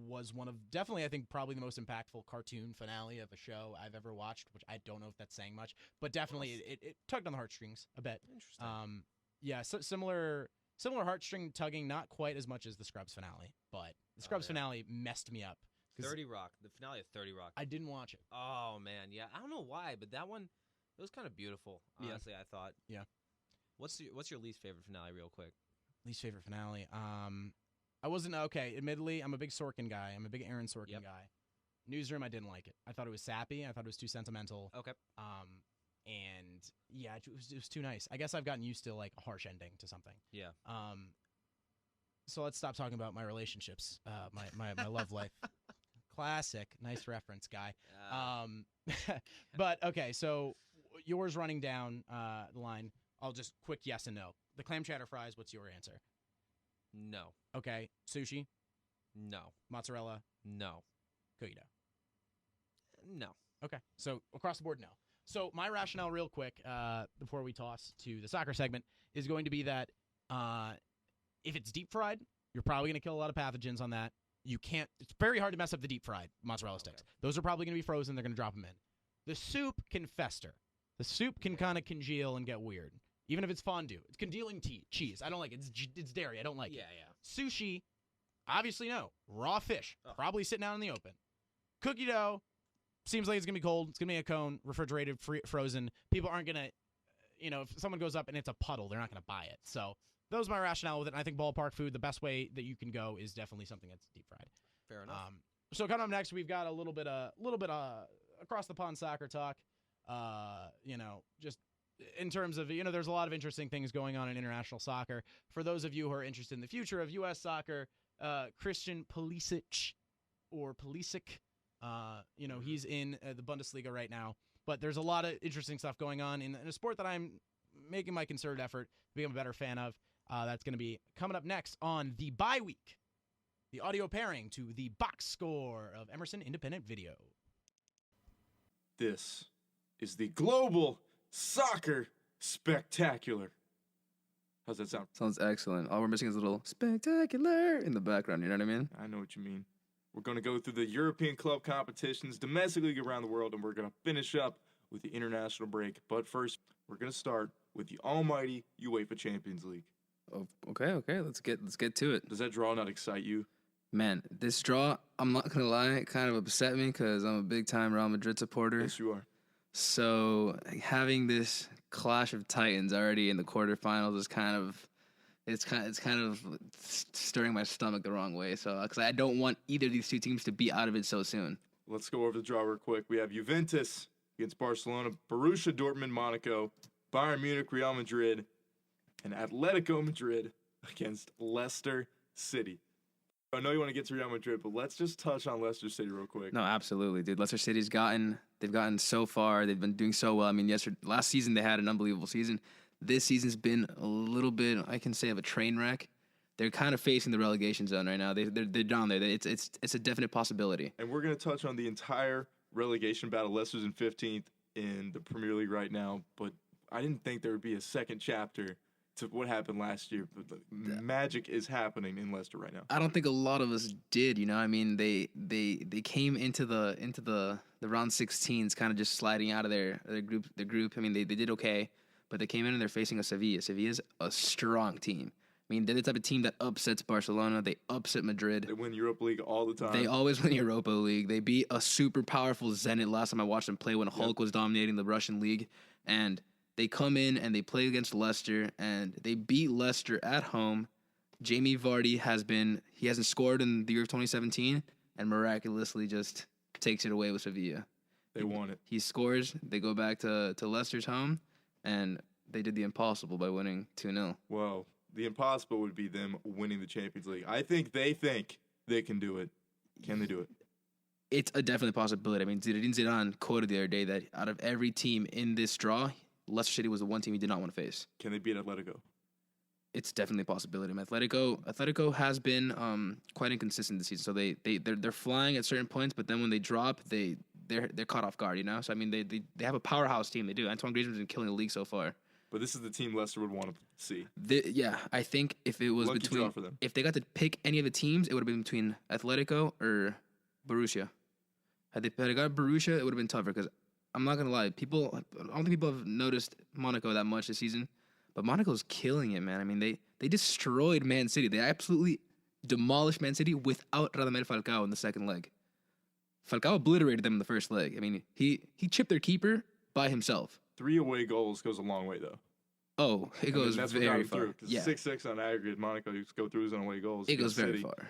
was one of definitely, I think, probably the most impactful cartoon finale of a show I've ever watched, which I don't know if that's saying much, but definitely it tugged on the heartstrings a bit. Interesting. Yeah, so similar heartstring tugging, not quite as much as the Scrubs finale, but the Scrubs finale messed me up. 30 Rock, the finale of 30 Rock. I didn't watch it. Oh man, yeah. I don't know why, but that one, it was kind of beautiful. Honestly, I thought. Yeah. What's your least favorite finale, real quick? Least favorite finale. I wasn't okay. Admittedly, I'm a big Sorkin guy. I'm a big Aaron Sorkin guy. Newsroom, I didn't like it. I thought it was sappy. I thought it was too sentimental. Okay. And yeah, it was too nice. I guess I've gotten used to like a harsh ending to something. Yeah. So let's stop talking about my relationships. My love life. Classic. Nice reference, guy. But okay, so yours running down the line. I'll just quick yes and no. The clam chowder fries. What's your answer? No. Okay. Sushi. No. Mozzarella. No. Cookie dough. No. Okay. So across the board, no. So my rationale, real quick, before we toss to the soccer segment, is going to be that if it's deep fried, you're probably going to kill a lot of pathogens on that. It's very hard to mess up the deep fried mozzarella sticks. Those are probably going to be frozen. They're going to drop them in. The soup can fester. The soup can kind of congeal and get weird. Even if it's fondue. It's congealing cheese. I don't like it. It's dairy. I don't like it. Yeah. Sushi, obviously no. Raw fish, probably sitting out in the open. Cookie dough, seems like it's going to be cold. It's going to be a cone, refrigerated, frozen. People aren't going to, if someone goes up and it's a puddle, they're not going to buy it. So that was my rationale with it. And I think ballpark food, the best way that you can go is definitely something that's deep fried. Fair enough. So coming up next, we've got a little bit across the pond soccer talk. Just in terms of, there's a lot of interesting things going on in international soccer. For those of you who are interested in the future of U.S. soccer, Christian Pulisic, he's in the Bundesliga right now. But there's a lot of interesting stuff going on in a sport that I'm making my concerted effort to become a better fan of. That's going to be coming up next on the bye week. The audio pairing to the box score of Emerson Independent Video. This is the Global Soccer Spectacular. How's that sound? Sounds excellent. All we're missing is a little spectacular in the background, you know what I mean? I know what you mean. We're going to go through the European club competitions, domestic league around the world, and we're going to finish up with the international break. But first, we're going to start with the almighty UEFA Champions League. Oh, okay. Let's get to it. Does that draw not excite you? Man, this draw, I'm not gonna lie, it kind of upset me because I'm a big time Real Madrid supporter. Yes, you are. So having this clash of titans already in the quarterfinals is kind of stirring my stomach the wrong way. So because I don't want either of these two teams to be out of it so soon. Let's go over the draw real quick. We have Juventus against Barcelona, Borussia Dortmund, Monaco, Bayern Munich, Real Madrid, and Atletico Madrid against Leicester City. I know you want to get to Real Madrid, but let's just touch on Leicester City real quick. No, absolutely, dude. Leicester City's gotten so far. They've been doing so well. I mean, last season they had an unbelievable season. This season's been a little bit, I can say, of a train wreck. They're kind of facing the relegation zone right now. They're down there. It's a definite possibility. And we're going to touch on the entire relegation battle. Leicester's in 15th in the Premier League right now, but I didn't think there would be a second chapter to what happened last year. But magic is happening in Leicester right now. I don't think a lot of us did. I mean, they came into the round 16s kind of just sliding out of their group. I mean, they did okay, but they came in and they're facing a Sevilla. Sevilla's a strong team. I mean, they're the type of team that upsets Barcelona. They upset Madrid. They win Europa League all the time. They always win Europa League. They beat a super powerful Zenit last time I watched them play when Hulk was dominating the Russian league. And they come in and they play against Leicester, and they beat Leicester at home. Jamie Vardy hasn't scored in the year of 2017, and miraculously just takes it away with Sevilla. They won it. He scores. They go back to Leicester's home, and they did the impossible by winning 2-0. Well, the impossible would be them winning the Champions League. I think they can do it. Can they do it? It's a definite possibility. I mean, Zinedine Zidane quoted the other day that out of every team in this draw, Leicester City was the one team he did not want to face. Can they beat Atletico? It's definitely a possibility. I mean, Atletico has been quite inconsistent this season. So they're flying at certain points, but then when they drop, they're caught off guard. So I mean, they have a powerhouse team. They do. Antoine Griezmann's been killing the league so far. But this is the team Leicester would want to see. I think if it was Lucky draw for them. If they got to pick any of the teams, it would have been between Atletico or Borussia. Had they got Borussia, it would have been tougher because I'm not gonna lie, I don't think people have noticed Monaco that much this season, but Monaco's killing it, man. I mean, they destroyed Man City. They absolutely demolished Man City without Radamel Falcao in the second leg. Falcao obliterated them in the first leg. I mean, he chipped their keeper by himself. 3 away goals goes a long way, though. Oh, it goes very far. Through, 6-6 on aggregate. Monaco used to go through his own away goals. It goes very far.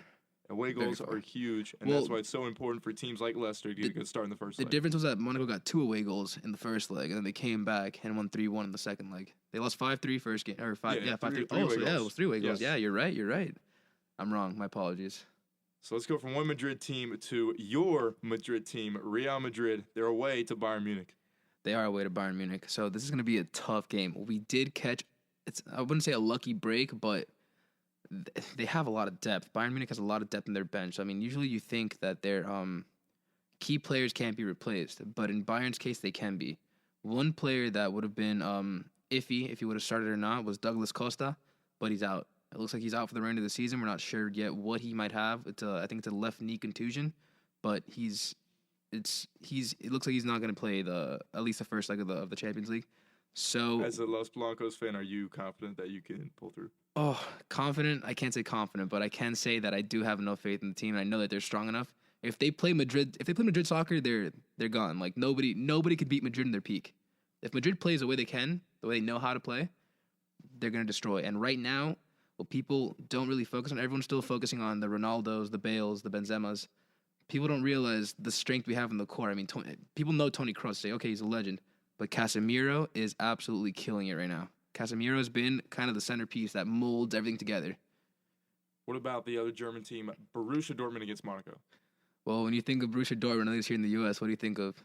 Away goals are huge, and that's why it's so important for teams like Leicester to get a good start in the first leg. The difference was that Monaco got 2 away goals in the first leg, and then they came back and won 3-1 in the second leg. They lost 5-3 first game, or 5-3. Oh, so it was 3 away goals. Yeah, you're right. I'm wrong. My apologies. So let's go from one Madrid team to your Madrid team, Real Madrid. They're away to Bayern Munich. They are away to Bayern Munich, so this is going to be a tough game. We did catch, I wouldn't say a lucky break, but they have a lot of depth. Bayern Munich has a lot of depth in their bench. I mean, usually you think that their key players can't be replaced, but in Bayern's case, they can be. One player that would have been iffy if he would have started or not was Douglas Costa, but he's out. It looks like he's out for the remainder of the season. We're not sure yet what he might have. I think it's a left knee contusion, but it looks like he's not going to play at least the first leg of the Champions League. So, as a Los Blancos fan, are you confident that you can pull through? Oh, confident? I can't say confident, but I can say that I do have enough faith in the team, and I know that they're strong enough. If they play Madrid soccer, they're gone. Like nobody could beat Madrid in their peak. If Madrid plays the way they can, the way they know how to play, they're going to destroy. And right now, what people don't really focus on, everyone's still focusing on the Ronaldos, the Bales, the Benzemas. People don't realize the strength we have in the core. I mean, people know Toni Kroos, say, okay, he's a legend. But Casemiro is absolutely killing it right now. Casemiro has been kind of the centerpiece that molds everything together. What about the other German team, Borussia Dortmund against Monaco? Well, when you think of Borussia Dortmund, at least here in the U.S., what do you think of?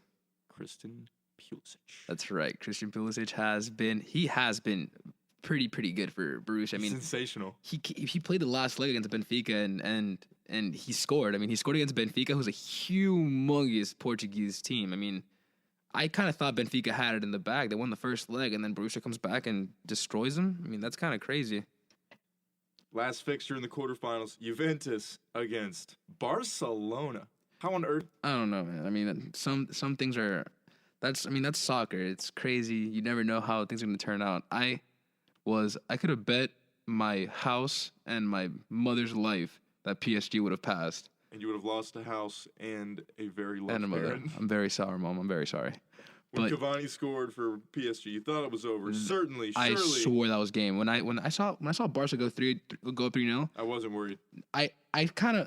Christian Pulisic. That's right. Christian Pulisic has been pretty good for Borussia. I mean, sensational. He played the last leg against Benfica and he scored. I mean, he scored against Benfica, who's a humongous Portuguese team. I mean, I kind of thought Benfica had it in the bag. They won the first leg, and then Borussia comes back and destroys them. I mean, that's kind of crazy. Last fixture in the quarterfinals, Juventus against Barcelona. How on earth? I don't know, man. I mean, some things are that's soccer. It's crazy. You never know how things are going to turn out. I could have bet my house and my mother's life that PSG would have passed. And you would have lost a house and a very loved And a mother. parent. I'm very sorry, Mom. I'm very sorry. When But Cavani scored for PSG, you thought it was over. Certainly, I surely. swore that was game. When I saw Barca go up 3-0, I wasn't worried. I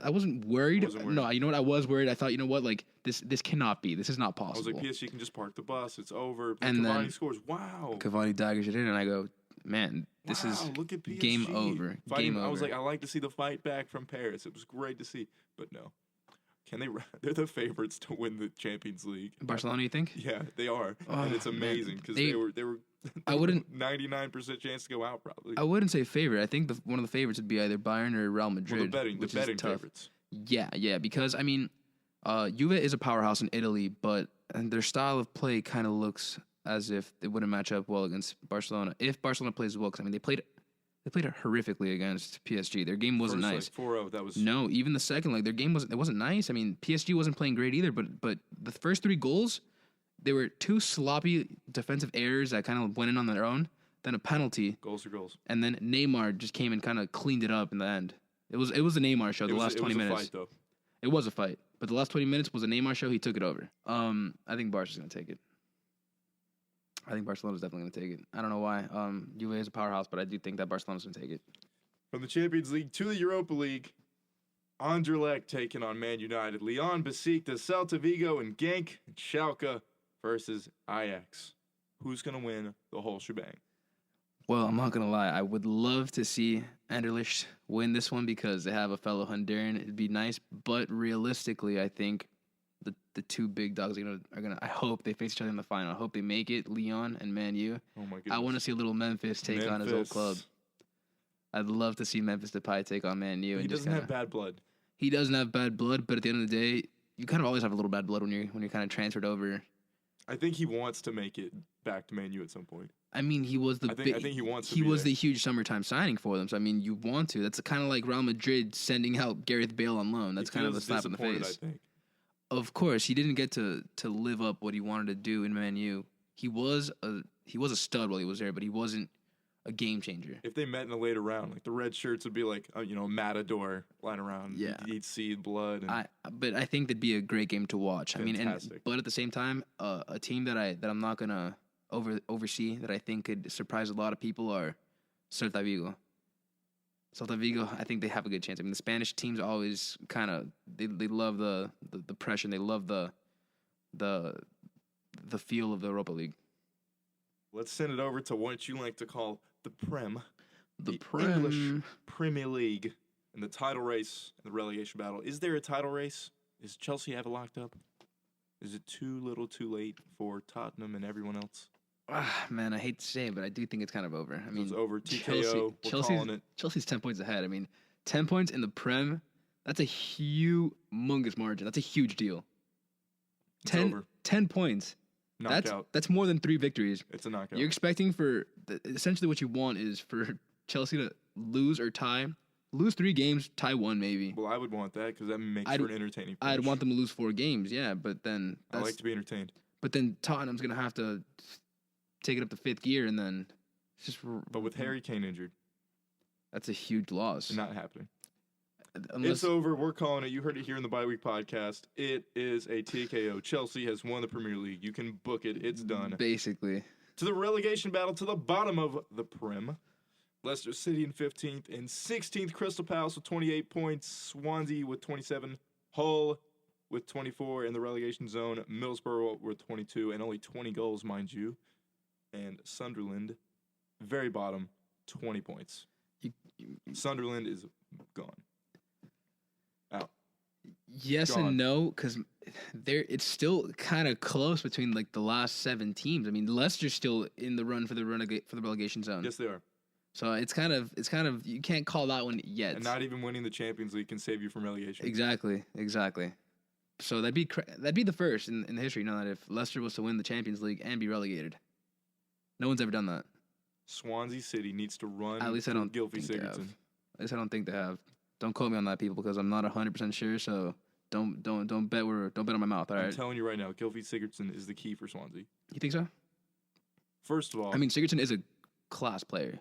wasn't worried. Wasn't worried. No, you know what? I was worried. I thought, you know what? Like this cannot be. This is not I was possible. like, PSG can just park the bus. It's over. And Cavani then scores. Wow. Cavani daggers it in, and I go, man, this Wow, is look at PSG. game over. Game over. I was like, I like to see the fight back from Paris. It was great to see. But no. Can they? They're the favorites to win the Champions League. Barcelona, you think? Yeah, they are, and it's Oh, man. amazing because They- they were. I wouldn't- 99% chance to go out probably. I wouldn't say favorite. I think one of the favorites would be either Bayern or Real Madrid. Well, the which betting is tough. favorites. Yeah, because I mean, Juve is a powerhouse in Italy, but their style of play kind of looks as if it wouldn't match up well against Barcelona. If Barcelona plays well, because I mean they played horrifically against PSG. Their game wasn't First nice. leg, 4-0. That was No, even the second leg, their game wasn't nice. I mean, PSG wasn't playing great either. But the first 3 goals, they were 2 sloppy defensive errors that kind of went in on their own, then a penalty, goals are goals. and then Neymar just came and kind of cleaned it up in the end. It was the Neymar show. The last 20 minutes. It was a fight though. It was a fight, but the last 20 minutes was a Neymar show. He took it over. I think Barca's gonna take it. I think Barcelona's definitely gonna take it. I don't know why. Juve is a powerhouse, but I do think that Barcelona's gonna take it. From the Champions League to the Europa League, Anderlecht taking on Man United. Lyon, Besiktas, Celta Vigo, and Genk and Schalke versus Ajax. Who's gonna win the whole shebang? Well, I'm not gonna lie. I would love to see Anderlecht win this one because they have a fellow Honduran. It'd be nice, but realistically, I think the 2 big dogs are gonna. I hope they face each other in the final. I hope they make it. Lyon and Man U. Oh my goodness. I want to see a little Memphis take on his old club. I'd love to see Memphis Depay take on Man U. He and doesn't have bad blood. He doesn't have bad blood, but at the end of the day, you kind of always have a little bad blood when you're kind of transferred over. I think he wants to make it back to Man U at some point. I mean, he was the I think he wants to he be was there. the huge summertime signing for them. So I mean, you want to. That's kind of like Real Madrid sending out Gareth Bale on loan. That's He kind of a feels slap in the disappointed, face. I think. Of course, he didn't get to live up what he wanted to do in Man U. He was a stud while he was there, but he wasn't a game changer. If they met in a later round, like the red shirts would be like, Matador lying around. Yeah. You'd see blood. And But I think that'd be a great game to watch. I mean, Fantastic. but at the same time, a team that I'm not gonna oversee that I think could surprise a lot of people are Celta Vigo. Celta Vigo, I think they have a good chance. I mean, the Spanish teams always kind of they love the pressure. And they love the feel of the Europa League. Let's send it over to what you like to call the Prem. The English Premier League and the title race and the relegation battle. Is there a title race? Does Chelsea have it locked up? Is it too little too late for Tottenham and everyone else? Man, I hate to say it, but I do think it's kind of over. I mean, It's over. TKO. We're calling it. Chelsea's 10 points ahead. I mean, 10 points in the Prem, that's a humongous margin. That's a huge deal. It's over. 10 points. Knockout. That's more than 3 victories. It's a knockout. You're expecting essentially what you want is for Chelsea to lose or tie. Lose 3 games, tie 1 maybe. Well, I would want that because that makes I'd- for an entertaining I'd finish. want them to lose 4 games, yeah, but then I like to be entertained. But then Tottenham's going to have to take it up to 5th gear, and then it's just But with Harry Kane injured, that's a huge loss. not happening. Unless It's over. We're calling it. You heard it here in the Bye Week podcast. It is a TKO. Chelsea has won the Premier League. You can book it. It's done. basically. To the relegation battle to the bottom of the Prem. Leicester City in 15th and 16th. Crystal Palace with 28 points. Swansea with 27. Hull with 24 in the relegation zone. Middlesbrough with 22 and only 20 goals, mind you. And Sunderland, very bottom, 20 points. Sunderland is gone. Out. Yes Gone. and no, because it's still kind of close between like the last 7 teams. I mean, Leicester's still in the run for the relegation zone. Yes, they are. So it's kind of you can't call that one yet. And not even winning the Champions League can save you from relegation. Exactly. So that'd be the first in the history. You know that if Leicester was to win the Champions League and be relegated, no one's ever done that. Swansea City needs to run. At least I through don't Gylfi think they have. Sigurdsson. At least I don't think they have. Don't quote me on that, people, because I'm not 100% sure. So don't bet on my mouth. All I'm right. telling you right now, Gylfi Sigurdsson is the key for Swansea. You think so? First of all, I mean, Sigurdsson is a class player.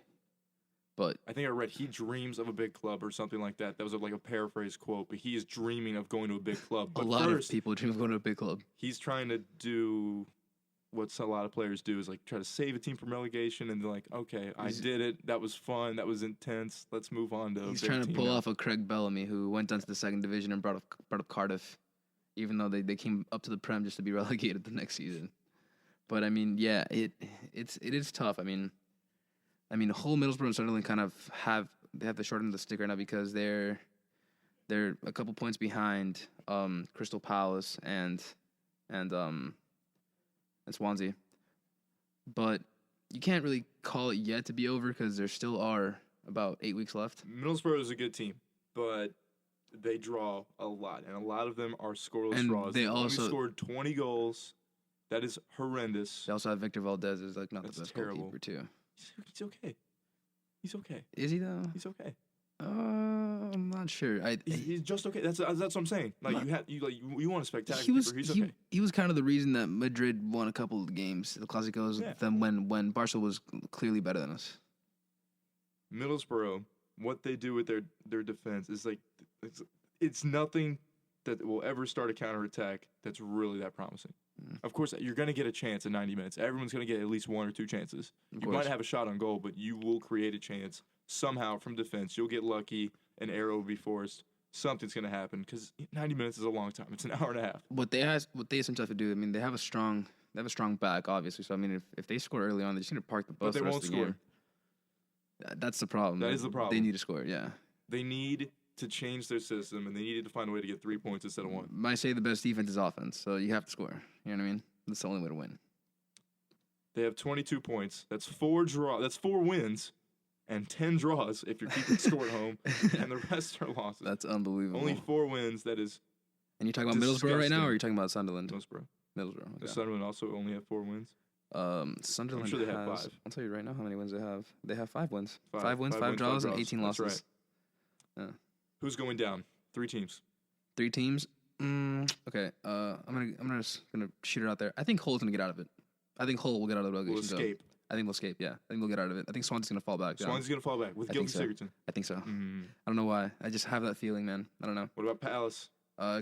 But I think I read he dreams of a big club or something like that. That was like a paraphrase quote, but he is dreaming of going to a big club. But a lot first, of people dream of going to a big club. he's trying to do what a lot of players do, is like try to save a team from relegation, and they're like, okay, I did it. That was fun. That was intense. Let's move on to a He's big trying to team pull now. off a Craig Bellamy who went down to the second division and brought up Cardiff, even though they came up to the Prem just to be relegated the next season. But I mean, yeah, it is tough. I mean, Hull, Middlesbrough, and Sunderland kind of have the short end of the stick right now because they're a couple points behind Crystal Palace and Swansea. But you can't really call it yet to be over because there still are about 8 weeks left. Middlesbrough is a good team, but they draw a lot, and a lot of them are scoreless And draws. they They've only also- scored 20 goals. That is horrendous. They also have Victor Valdez is like not That's the best terrible. goalkeeper too. He's okay. He's okay. Is he though? He's okay. I'm not sure. He's just okay. That's what I'm saying. Like you want a spectacular He was keeper. He's okay. he was kind of the reason that Madrid won a couple of games, the Clásicos, Yeah. than when Barca was clearly better than us. Middlesbrough, what they do with their defense is like it's nothing that will ever start a counterattack that's really that promising. Of course, you're going to get a chance in 90 minutes. Everyone's going to get at least one or two chances. You course. might have a shot on goal, but you will create a chance somehow from defense. You'll get lucky. An error will be forced. Something's going to happen because 90 minutes is a long time. It's an hour and a half. What they essentially have to do. I mean, they have a strong back, obviously. So I mean, if they score early on, they just need to park the bus. But they the rest won't of the score. game. That's the problem. That is the problem. They need to score. Yeah. They need to change their system, and they needed to find a way to get 3 points instead of one. Might say the best defense is offense, so you have to score. You know what I mean? That's the only way to win. They have 22 points. That's 4 wins and 10 draws if you're keeping score at home, and the rest are losses. That's unbelievable. Only 4 wins. That is And you're talking about Middlesbrough right now, disgusting. or are you talking about Sunderland? Middlesbrough. Middlesbrough. The Okay. Sunderland also only have 4 wins. Sunderland sure they have has. 5. I'll tell you right now how many wins they have. They have 5 wins. 5 5 wins, 5 draws, and 18 That's losses. right. Who's going down? 3 teams. 3 teams. Okay. I'm gonna shoot it out there. I think Hull's gonna get out of it. I think Hull will get out of the Will relegation zone. escape. I think we'll escape. Yeah. I think we'll get out of it. I think Swansea's gonna fall back. down. Swansea's going to fall back with I Gilbert think so. Sigurdsson. I think so. Mm. I don't know why. I just have that feeling, man. I don't know. What about Palace?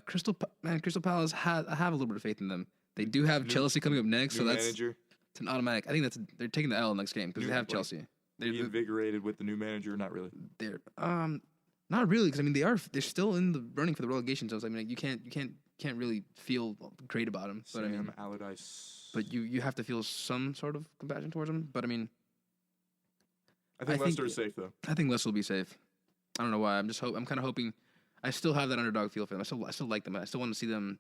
Crystal Palace I have a little bit of faith in them. They do have Chelsea coming up next, so New that's manager. it's an automatic. I think they're taking the L next game because New- they have like, Chelsea. They're Reinvigorated with the new manager? Not really. they're not really because I mean they're still in the running for the relegation zones. I mean like, you can't really feel great about them. But I mean, Sam Allardyce. but you have to feel some sort of compassion towards them. But I mean, I think I think- Leicester is safe, though. I think Leicester will be safe. I don't know why. I'm kind of hoping. I still have that underdog feel for them. I still like them. I still want to see them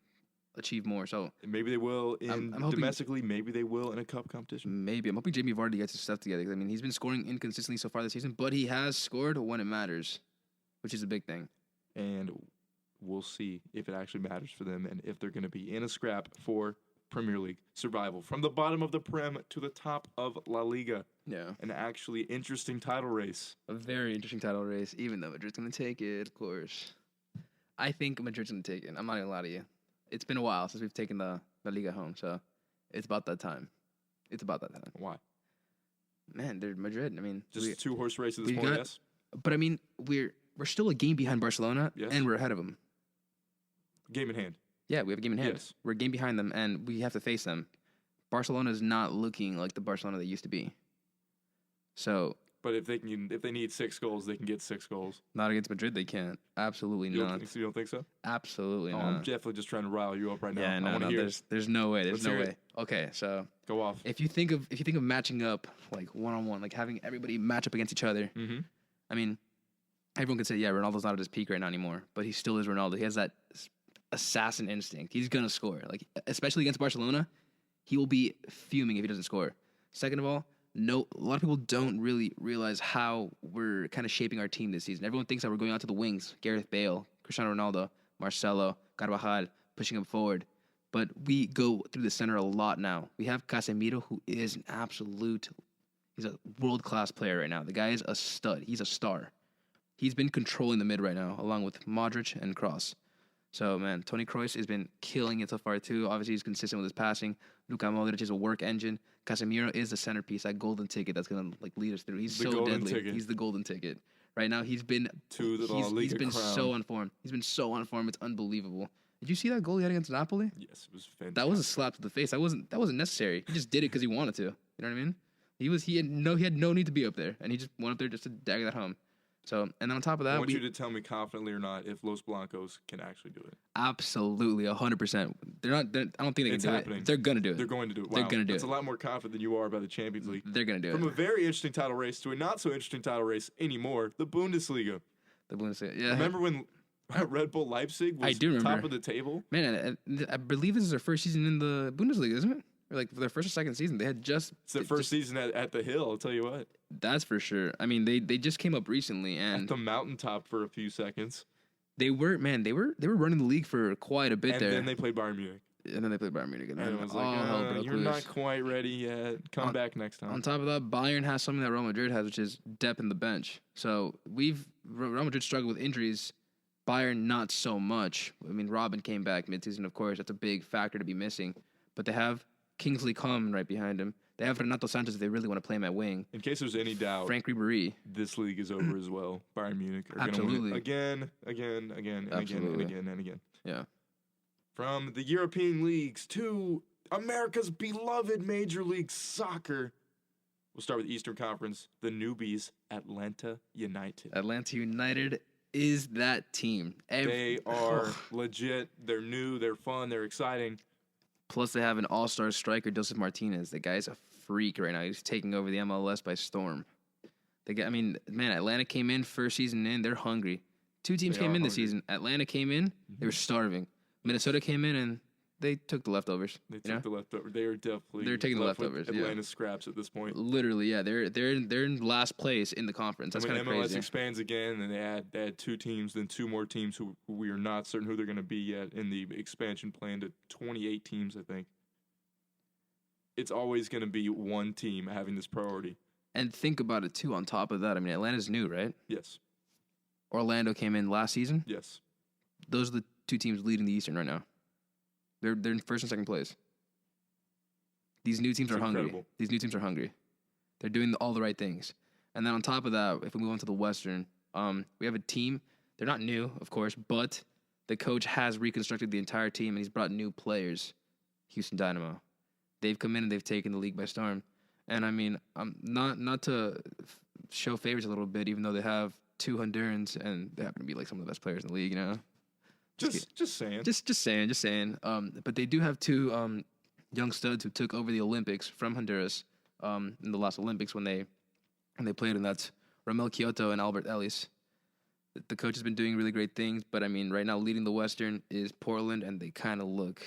achieve more. So Maybe they will I'm hoping- domestically. Maybe they will in a cup competition. maybe I'm hoping Jamie Vardy gets his stuff together. 'Cause, I mean, he's been scoring inconsistently so far this season, but he has scored when it matters, which is a big thing. And we'll see if it actually matters for them and if they're going to be in a scrap for Premier League survival. From the bottom of the Prem to the top of La Liga. Yeah, An actually interesting title race. a very interesting title race. Even though Madrid's gonna take it, of course. I think Madrid's gonna take it. I'm not gonna lie to you. It's been a while since we've taken the La Liga home, so it's about that time. It's about that time. Why? Man, they're Madrid. I mean, Just a 2-horse race at this we point, got- yes? but I mean, we're still a game behind Barcelona, Yes. and we're ahead of them. Game in hand. Yeah, we have a game in hand. Yes. We're a game behind them, and we have to face them. Barcelona is not looking like the Barcelona they used to be. So, But if they need 6 goals, they can get 6 goals. not against Madrid, they can't. Absolutely You not. don't think so? Absolutely Oh, not. I'm definitely just trying to rile you up right now. Yeah, I no, want to no. hear There's no way. There's Let's no hear way. it. Okay, so Go off. if you think of matching up like 1-on-1, like having everybody match up against each other, Mm-hmm. I mean, everyone could say, yeah, Ronaldo's not at his peak right now anymore, but he still is Ronaldo. He has that assassin instinct. He's gonna score. Like especially against Barcelona, he will be fuming if he doesn't score. Second of all, a lot of people don't really realize how we're kind of shaping our team this season. Everyone thinks that we're going out to the wings. Gareth Bale, Cristiano Ronaldo, Marcelo, Carvajal, pushing him forward. But we go through the center a lot now. We have Casemiro, who is an he's a world-class player right now. The guy is a stud. He's a star. He's been controlling the mid right now, along with Modric and Kroos. So, man, Toni Kroos has been killing it so far, too. Obviously, he's consistent with his passing. Luka Modric is a work engine. Casemiro is the centerpiece, that golden ticket that's gonna like lead us through. He's The so golden deadly. ticket. He's the golden ticket. Right now, he's been To the La he's Liga been crown. so on form. He's been so on form. It's unbelievable. Did you see that goal he had against Napoli? Yes, it was fantastic. That was a slap to the face. That wasn't necessary. He just did it because he wanted to. You know what I mean? He had no need to be up there, and he just went up there just to dagger that home. So, and then on top of that, I want you to tell me confidently or not if Los Blancos can actually do it. absolutely 100%. I don't think they can It's do happening. it. They're gonna do it. They're going to do it. They're Wow. gonna do That's it. a lot more confident than you are about the Champions League. They're gonna do From a it. very interesting title race to a not so interesting title race anymore, the Bundesliga. The Bundesliga. Yeah. Remember when Red Bull Leipzig was I do remember. top of the table? Man, I believe this is their first season in the Bundesliga, isn't it? Or like their first or second season. They had just. It's their first season at the Hill, I'll tell you what. That's for sure. I mean, they just came up recently, At and the mountaintop for a few seconds. they were running the league for quite a bit And there. then they played Bayern Munich. And then they played Bayern Munich, and And then it was all like, hell broke you're loose. not quite ready yet. Come back next time. On top of that, Bayern has something that Real Madrid has, which is depth in the bench. So Real Madrid struggled with injuries. Bayern not so much. I mean, Robin came back midseason, of course. That's a big factor to be missing. But they have Kingsley Coman right behind him. They have Renato Sanchez if they really want to play him at wing. In case there's any doubt, Frank Ribéry. this league is over as well. Bayern Munich are going to win Absolutely. it again, and again, Absolutely. and again. Yeah. From the European leagues to America's beloved Major League Soccer. We'll start with the Eastern Conference. The newbies, Atlanta United. Atlanta United is that team. They are legit. They're new. They're fun. They're exciting. Plus, they have an all-star striker, Joseph Martinez. The guy's a freak right now. He's taking over the MLS by storm. Atlanta came in first season in. They're hungry. Two teams They came are in this hungry. season. Atlanta came in. They were starving. Minnesota came in, and they took the leftovers. They you took know? the leftover. They are definitely They're taking the left with leftovers, yeah. Atlanta scraps at this point. Literally, yeah. They're in last place in the conference. That's And kind when of MLS crazy. expands again, and they add two teams, then two more teams who we are not certain who they're going to be yet in the expansion plan to 28 teams, I think. It's always going to be one team having this priority. And think about it, too, on top of that. I mean, Atlanta's new, right? Yes. Orlando came in last season. Yes. Those are the two teams leading the Eastern right now. They're in first and second place. These new teams It's are hungry. incredible. These new teams are hungry. They're doing all the right things. And then on top of that, if we move on to the Western, we have a team. They're not new, of course, but the coach has reconstructed the entire team and he's brought new players. Houston Dynamo. They've come in and they've taken the league by storm. And I mean, not to show favors a little bit, even though they have two Hondurans and they happen to be like some of the best players in the league, you know. Just saying. Just saying. But they do have two young studs who took over the Olympics from Honduras in the last Olympics when they played, and that's Ramel Kyoto and Albert Ellis. The coach has been doing really great things, but I mean, right now leading the Western is Portland, and they kind of look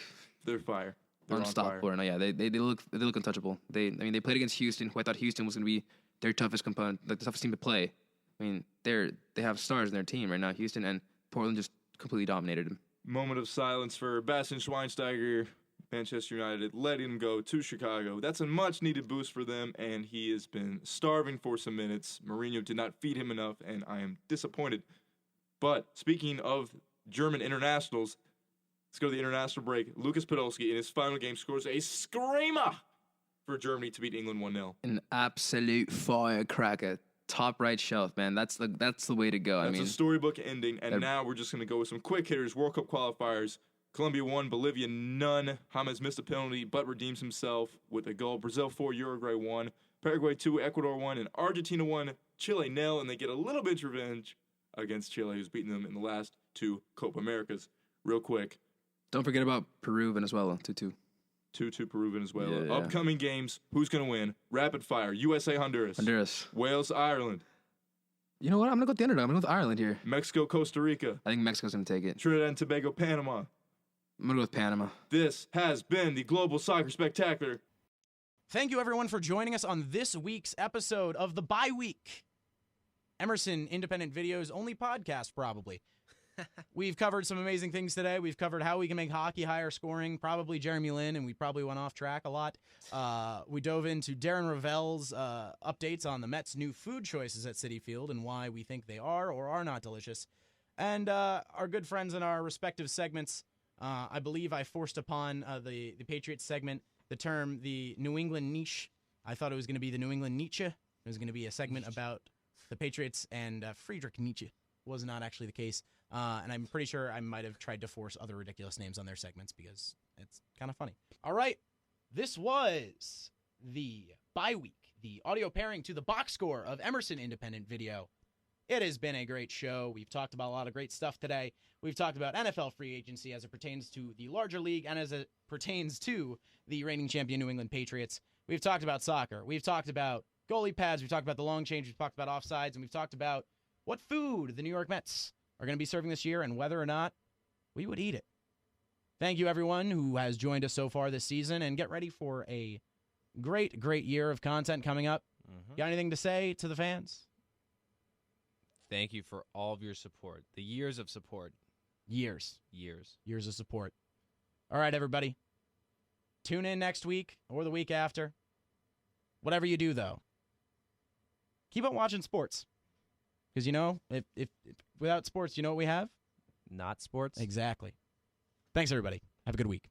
They're fire. They're on unstoppable fire. right now. Yeah, they look untouchable. They played against Houston, who I thought Houston was going to be their toughest component, like the toughest team to play. I mean, they have stars in their team right now, Houston, and Portland just completely dominated them. Moment of silence for Bastian Schweinsteiger, Manchester United, letting him go to Chicago. That's a much-needed boost for them, and he has been starving for some minutes. Mourinho did not feed him enough, and I am disappointed. But speaking of German internationals, let's go to the international break. Lucas Podolski, in his final game, scores a screamer for Germany to beat England 1-0. An absolute firecracker. Top right shelf, man. That's the way to go. That's I mean, a storybook ending, and they're- now we're just going to go with some quick hitters, World Cup qualifiers. Colombia 1, Bolivia none. James missed a penalty, but redeems himself with a goal. Brazil 4, Uruguay 1, Paraguay 2, Ecuador 1, and Argentina 1, Chile 0, and they get a little bit of revenge against Chile, who's beaten them in the last two Copa Americas. Real quick, don't forget about Peru, Venezuela, 2-2. 2-2 Peru, Venezuela. Yeah. Upcoming games, who's going to win? Rapid fire, USA, Honduras. Honduras. Wales, Ireland. You know what? I'm gonna go with the underdog. I'm gonna go with Ireland here. Mexico, Costa Rica. I think Mexico's gonna take it. Trinidad and Tobago, Panama. I'm gonna go with Panama. This has been the Global Soccer Spectacular. Thank you, everyone, for joining us on this week's episode of the Bye Week. Emerson Independent Video's only podcast, probably. We've covered some amazing things today. We've covered how we can make hockey higher scoring, probably Jeremy Lin, and we probably went off track a lot. We dove into Darren Ravel's updates on the Mets' new food choices at Citi Field and why we think they are or are not delicious. And our good friends in our respective segments, I believe I forced upon the Patriots segment the term the New England niche. I thought it was going to be the New England Nietzsche. It was going to be a segment about the Patriots and Friedrich Nietzsche. Was not actually the case. And I'm pretty sure I might have tried to force other ridiculous names on their segments because it's kind of funny. All right. This was the bye week, the audio pairing to the box score of Emerson Independent Video. It has been a great show. We've talked about a lot of great stuff today. We've talked about NFL free agency as it pertains to the larger league and as it pertains to the reigning champion New England Patriots. We've talked about soccer. We've talked about goalie pads. We've talked about the long change. We've talked about offsides. And we've talked about what food the New York Mets are going to be serving this year and whether or not we would eat it. Thank you, everyone who has joined us so far this season, and get ready for a great, great year of content coming up. Got anything to say to the fans? Thank you for all of your support. The years of support. Years of support. All right, everybody. Tune in next week or the week after. Whatever you do, though, keep on watching sports. Because, you know, if without sports, you know what we have? Not sports. Exactly. Thanks, everybody. Have a good week.